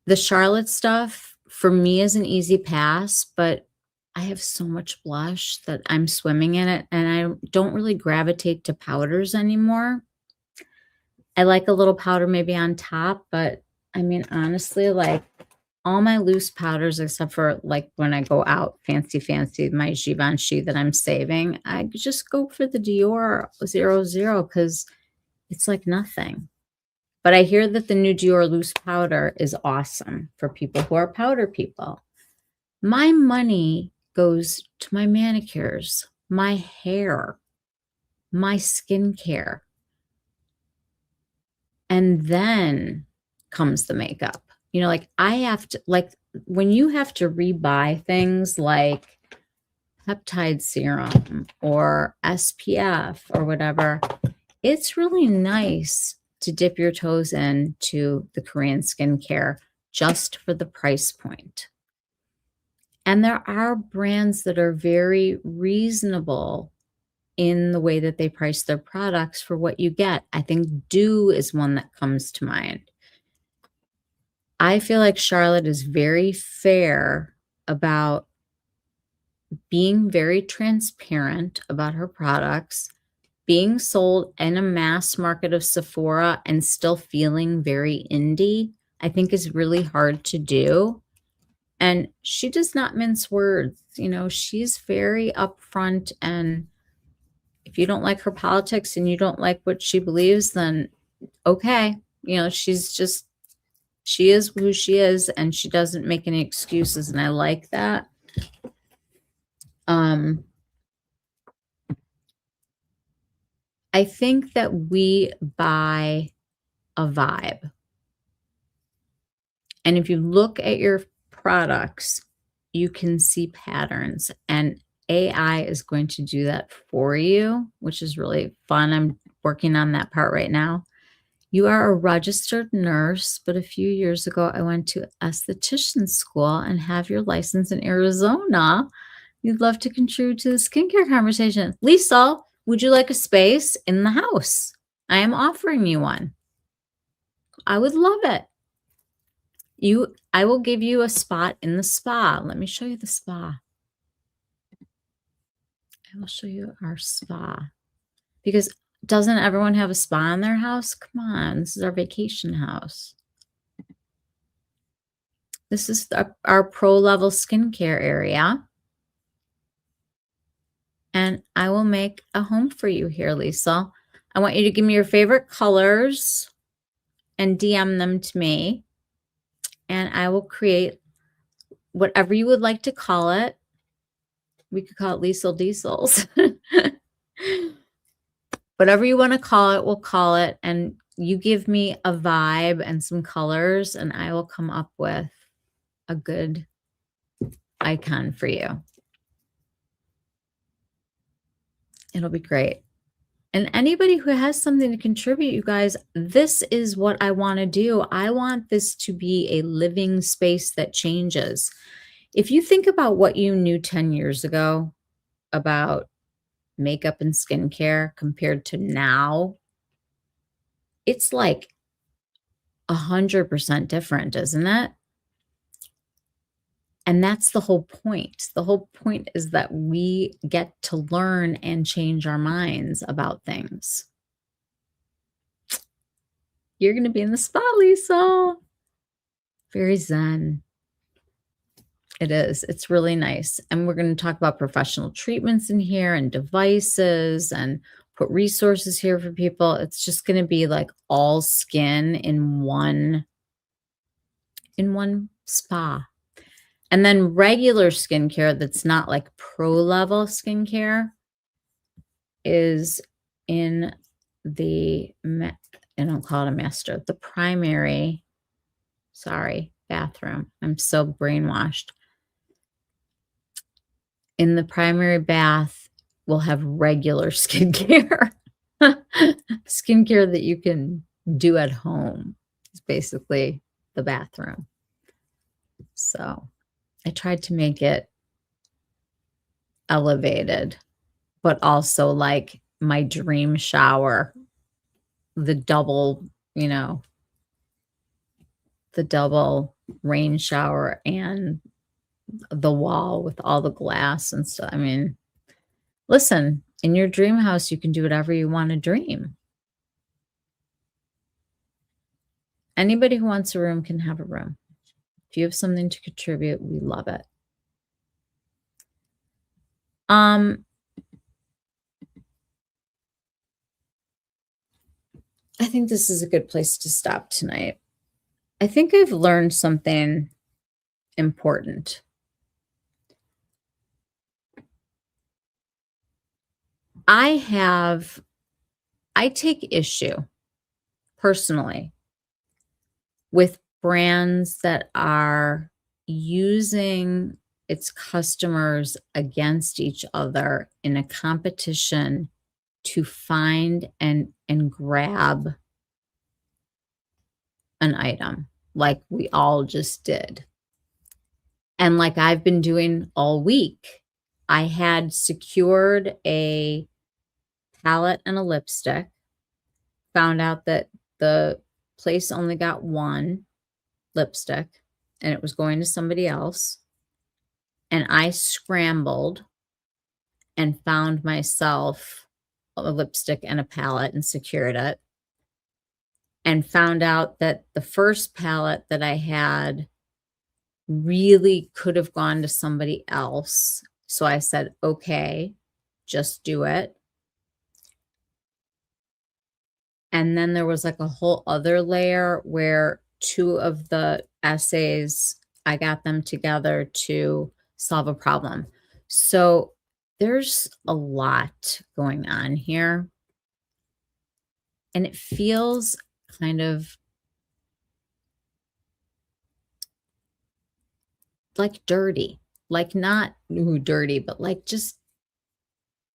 The Charlotte stuff, for me, is an easy pass, but I have so much blush that I'm swimming in it, and I don't really gravitate to powders anymore. I like a little powder maybe on top, but I mean, honestly, like all my loose powders, except for like when I go out fancy, my Givenchy that I'm saving, I just go for the Dior 00 because it's like nothing. But I hear that the new Dior loose powder is awesome for people who are powder people. My money goes to my manicures, my hair, my skincare. And then comes the makeup. Like I have to, like when you have to rebuy things like peptide serum or SPF or whatever, it's really nice to dip your toes into the Korean skincare just for the price point. And there are brands that are very reasonable in the way that they price their products for what you get. I think Dew is one that comes to mind. I feel like Charlotte is very fair about being very transparent about her products, being sold in a mass market of Sephora and still feeling very indie, I think is really hard to do. And she does not mince words. She's very upfront, and if you don't like her politics and you don't like what she believes, then okay. She is who she is, and she doesn't make any excuses, and I like that. I think that we buy a vibe. And if you look at your products, you can see patterns, and AI is going to do that for you, which is really fun. I'm working on that part right now. You are a registered nurse, but a few years ago, I went to aesthetician school and have your license in Arizona. You'd love to contribute to the skincare conversation. Lisa, would you like a space in the house? I am offering you one. I would love it. I will give you a spot in the spa. Let me show you the spa. I will show you our spa. Because doesn't everyone have a spa in their house? Come on, this is our vacation house. This is our pro-level skincare area. And I will make a home for you here, Lisa. I want you to give me your favorite colors and DM them to me. And I will create whatever you would like to call it. We could call it Liesel Diesels. Whatever you want to call it, we'll call it. And you give me a vibe and some colors, and I will come up with a good icon for you. It'll be great. And anybody who has something to contribute, you guys, this is what I want to do. I want this to be a living space that changes. If you think about what you knew 10 years ago about makeup and skincare compared to now, it's like 100% different, isn't it? And that's the whole point. The whole point is that we get to learn and change our minds about things. You're going to be in the spot, Lisa. Very zen. It is. It's really nice. And we're going to talk about professional treatments in here and devices and put resources here for people. It's just going to be like all skin in one spa. And then regular skincare that's not like pro level skincare is in the, and I'll call it a master, the primary, bathroom. I'm so brainwashed. In the primary bath, we'll have regular skincare. Skincare that you can do at home is basically the bathroom. So I tried to make it elevated, but also like my dream shower, the double, the double rain shower and the wall with all the glass and stuff. I mean, listen, in your dream house, you can do whatever you want to dream. Anybody who wants a room can have a room. If you have something to contribute, we love it. I think this is a good place to stop tonight. I think I've learned something important. I take issue personally with brands that are using its customers against each other in a competition to find and grab an item like we all just did. And like I've been doing all week, I had secured a palette and a lipstick, found out that the place only got one lipstick and it was going to somebody else. And I scrambled and found myself a lipstick and a palette and secured it. And found out that the first palette that I had really could have gone to somebody else. So I said, okay, just do it. And then there was like a whole other layer where two of the essays, I got them together to solve a problem. So there's a lot going on here. And it feels kind of like dirty, like not dirty, but like just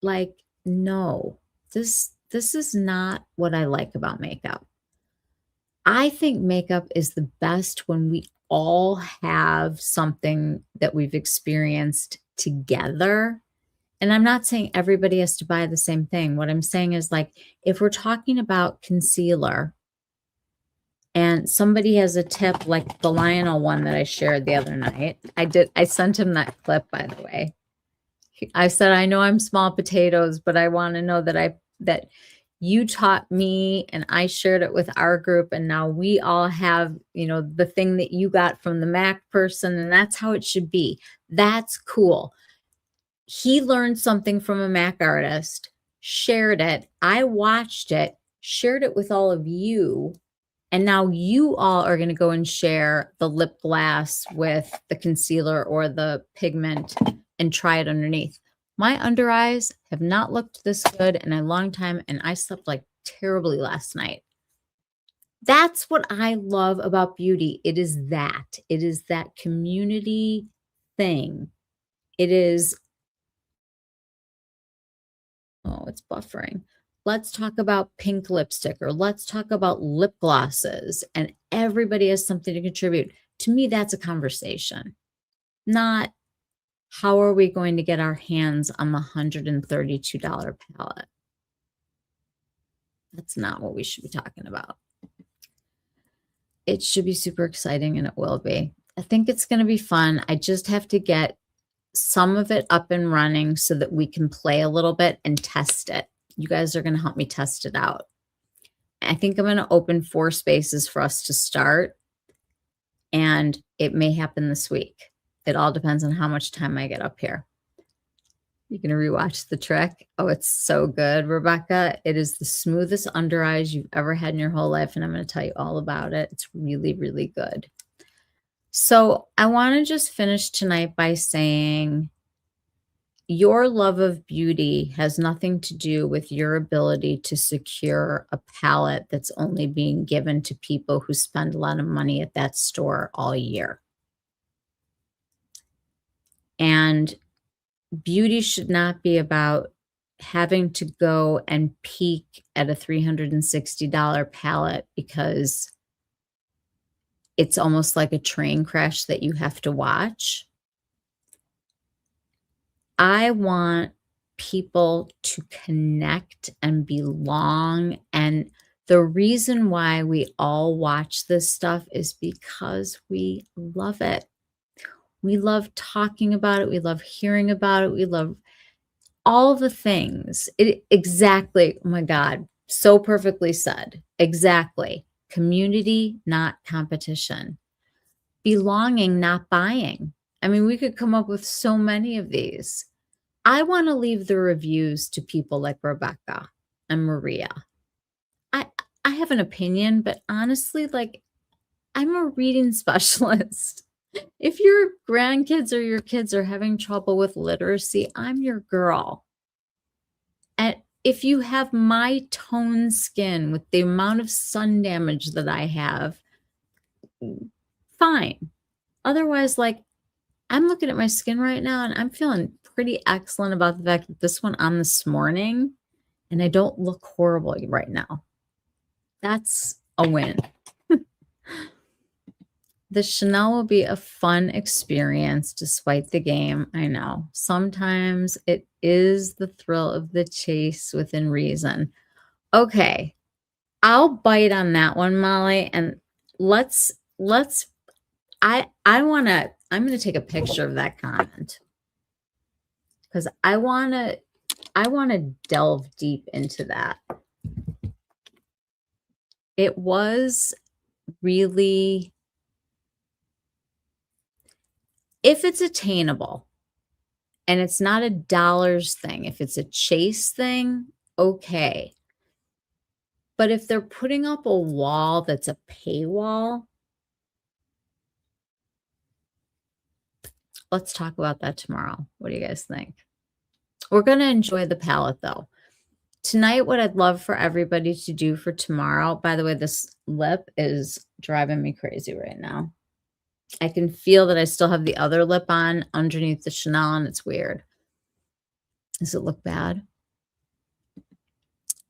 like, no, this is not what I like about makeup. I think makeup is the best when we all have something that we've experienced together. And I'm not saying everybody has to buy the same thing. What I'm saying is like, if we're talking about concealer and somebody has a tip like the Lionel one that I shared the other night, I sent him that clip, by the way. I said, I know I'm small potatoes, but I want to know that you taught me and I shared it with our group. And now we all have, the thing that you got from the MAC person. And that's how it should be. That's cool. He learned something from a MAC artist, shared it. I watched it, shared it with all of you. And now you all are going to go and share the lip gloss with the concealer or the pigment and try it underneath. My under eyes have not looked this good in a long time, and I slept like terribly last night. That's what I love about beauty. It is that. It is that community thing. It is, oh, it's buffering. Let's talk about pink lipstick, or let's talk about lip glosses, and everybody has something to contribute. To me, that's a conversation, not how are we going to get our hands on the $132 palette. That's not what we should be talking about. It should be super exciting, and it will be. I think it's going to be fun. I just have to get some of it up and running so that we can play a little bit and test it. You guys are going to help me test it out. I think I'm going to open 4 spaces for us to start, and it may happen this week. It all depends on how much time I get up here. You're going to rewatch the trick. Oh, it's so good, Rebecca. It is the smoothest under eyes you've ever had in your whole life, and I'm going to tell you all about it. It's really, really good. So I want to just finish tonight by saying your love of beauty has nothing to do with your ability to secure a palette that's only being given to people who spend a lot of money at that store all year. And beauty should not be about having to go and peek at a $360 palette because it's almost like a train crash that you have to watch. I want people to connect and belong. And the reason why we all watch this stuff is because we love it. We love talking about it. We love hearing about it. We love all the things. Exactly. Oh my God. So perfectly said. Exactly. Community, not competition. Belonging, not buying. I mean, we could come up with so many of these. I want to leave the reviews to people like Rebecca and Maria. I have an opinion, but honestly, like, I'm a reading specialist. If your grandkids or your kids are having trouble with literacy, I'm your girl. And if you have my toned skin with the amount of sun damage that I have, fine. Otherwise, like, I'm looking at my skin right now and I'm feeling pretty excellent about the fact that this went on this morning and I don't look horrible right now. That's a win. The Chanel will be a fun experience despite the game. I know. Sometimes it is the thrill of the chase within reason. Okay. I'll bite on that one, Molly. And I'm going to take a picture of that comment because I want to delve deep into that. It was really, if it's attainable and it's not a dollars thing, if it's a chase thing, okay. But if they're putting up a wall that's a paywall, let's talk about that tomorrow. What do you guys think? We're going to enjoy the palette though. Tonight, what I'd love for everybody to do for tomorrow, by the way, this lip is driving me crazy right now. I can feel that I still have the other lip on underneath the Chanel, and it's weird. Does it look bad?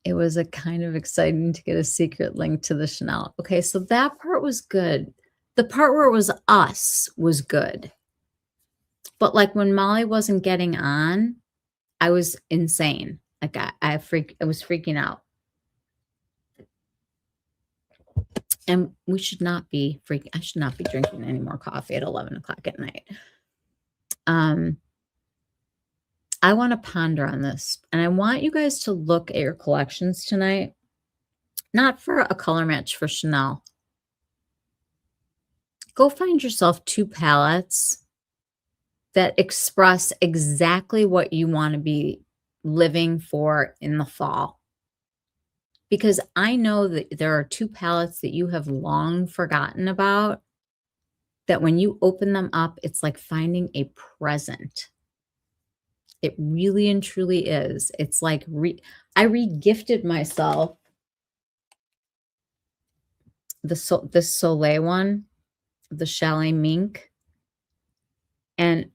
It was a kind of exciting to get a secret link to the Chanel. Okay, so that part was good. The part where it was us was good. But like when Molly wasn't getting on, I was insane. Like I was freaking out. And we should not be freaking. I should not be drinking any more coffee at 11 o'clock at night. I want to ponder on this, and I want you guys to look at your collections tonight, not for a color match for Chanel. Go find yourself 2 palettes that express exactly what you want to be living for in the fall. Because I know that there are 2 palettes that you have long forgotten about, that when you open them up, it's like finding a present. It really and truly is. It's like I re-gifted myself this Soleil one, the Chalet Mink. And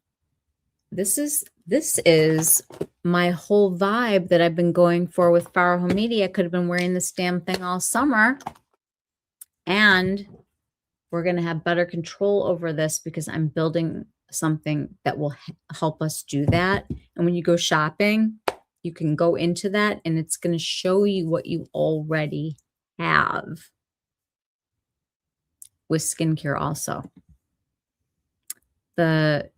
this is my whole vibe that I've been going for with Faraho Media. I could have been wearing this damn thing all summer. And we're going to have better control over this because I'm building something that will help us do that. And when you go shopping, you can go into that and it's going to show you what you already have with skincare also. The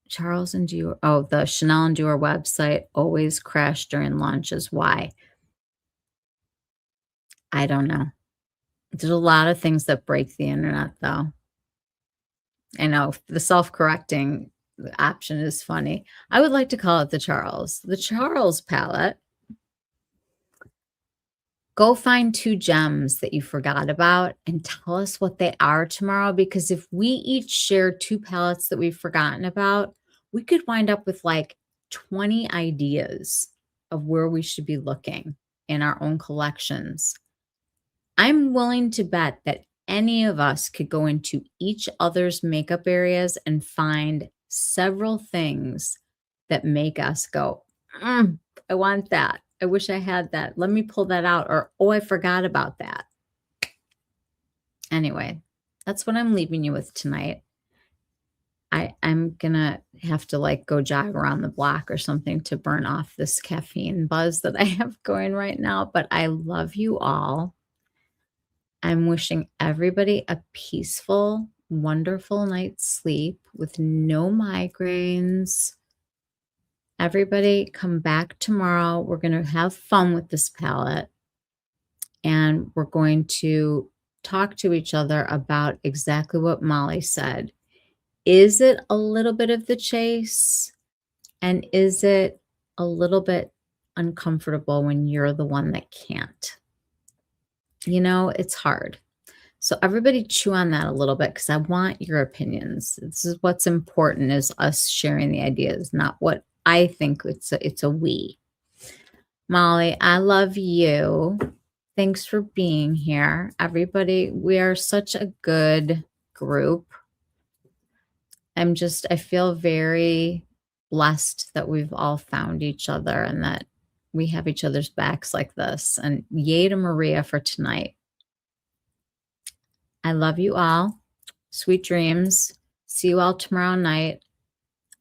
Charles and Dior, the Chanel and Dior website always crashed during launches. Why? I don't know. There's a lot of things that break the internet, though. I know the self-correcting option is funny. I would like to call it the Charles palette. Go find 2 gems that you forgot about and tell us what they are tomorrow, because if we each share 2 palettes that we've forgotten about, we could wind up with like 20 ideas of where we should be looking in our own collections. I'm willing to bet that any of us could go into each other's makeup areas and find several things that make us go, I want that. I wish I had that. Let me pull that out. Or, oh, I forgot about that. Anyway, that's what I'm leaving you with tonight. I'm going to have to like go jog around the block or something to burn off this caffeine buzz that I have going right now. But I love you all. I'm wishing everybody a peaceful, wonderful night's sleep with no migraines. Everybody come back tomorrow. We're going to have fun with this palette. And we're going to talk to each other about exactly what Molly said. Is it a little bit of the chase? And is it a little bit uncomfortable when you're the one that can't? You know, it's hard. So everybody chew on that a little bit because I want your opinions. This is what's important, is us sharing the ideas, not what I think it's a we. Molly, I love you. Thanks for being here. Everybody, we are such a good group. I feel very blessed that we've all found each other and that we have each other's backs like this. And yay to Maria for tonight. I love you all. Sweet dreams. See you all tomorrow night.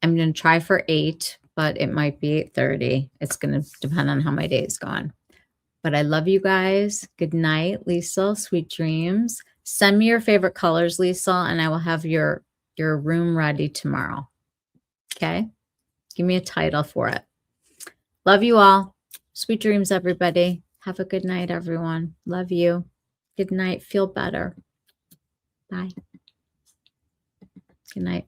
I'm going to try for 8, but it might be 8:30. It's going to depend on how my day is going. But I love you guys. Good night, Lisa. Sweet dreams. Send me your favorite colors, Lisa, and I will have your room ready tomorrow. Okay? Give me a title for it. Love you all. Sweet dreams, everybody. Have a good night, everyone. Love you. Good night. Feel better. Bye. Good night.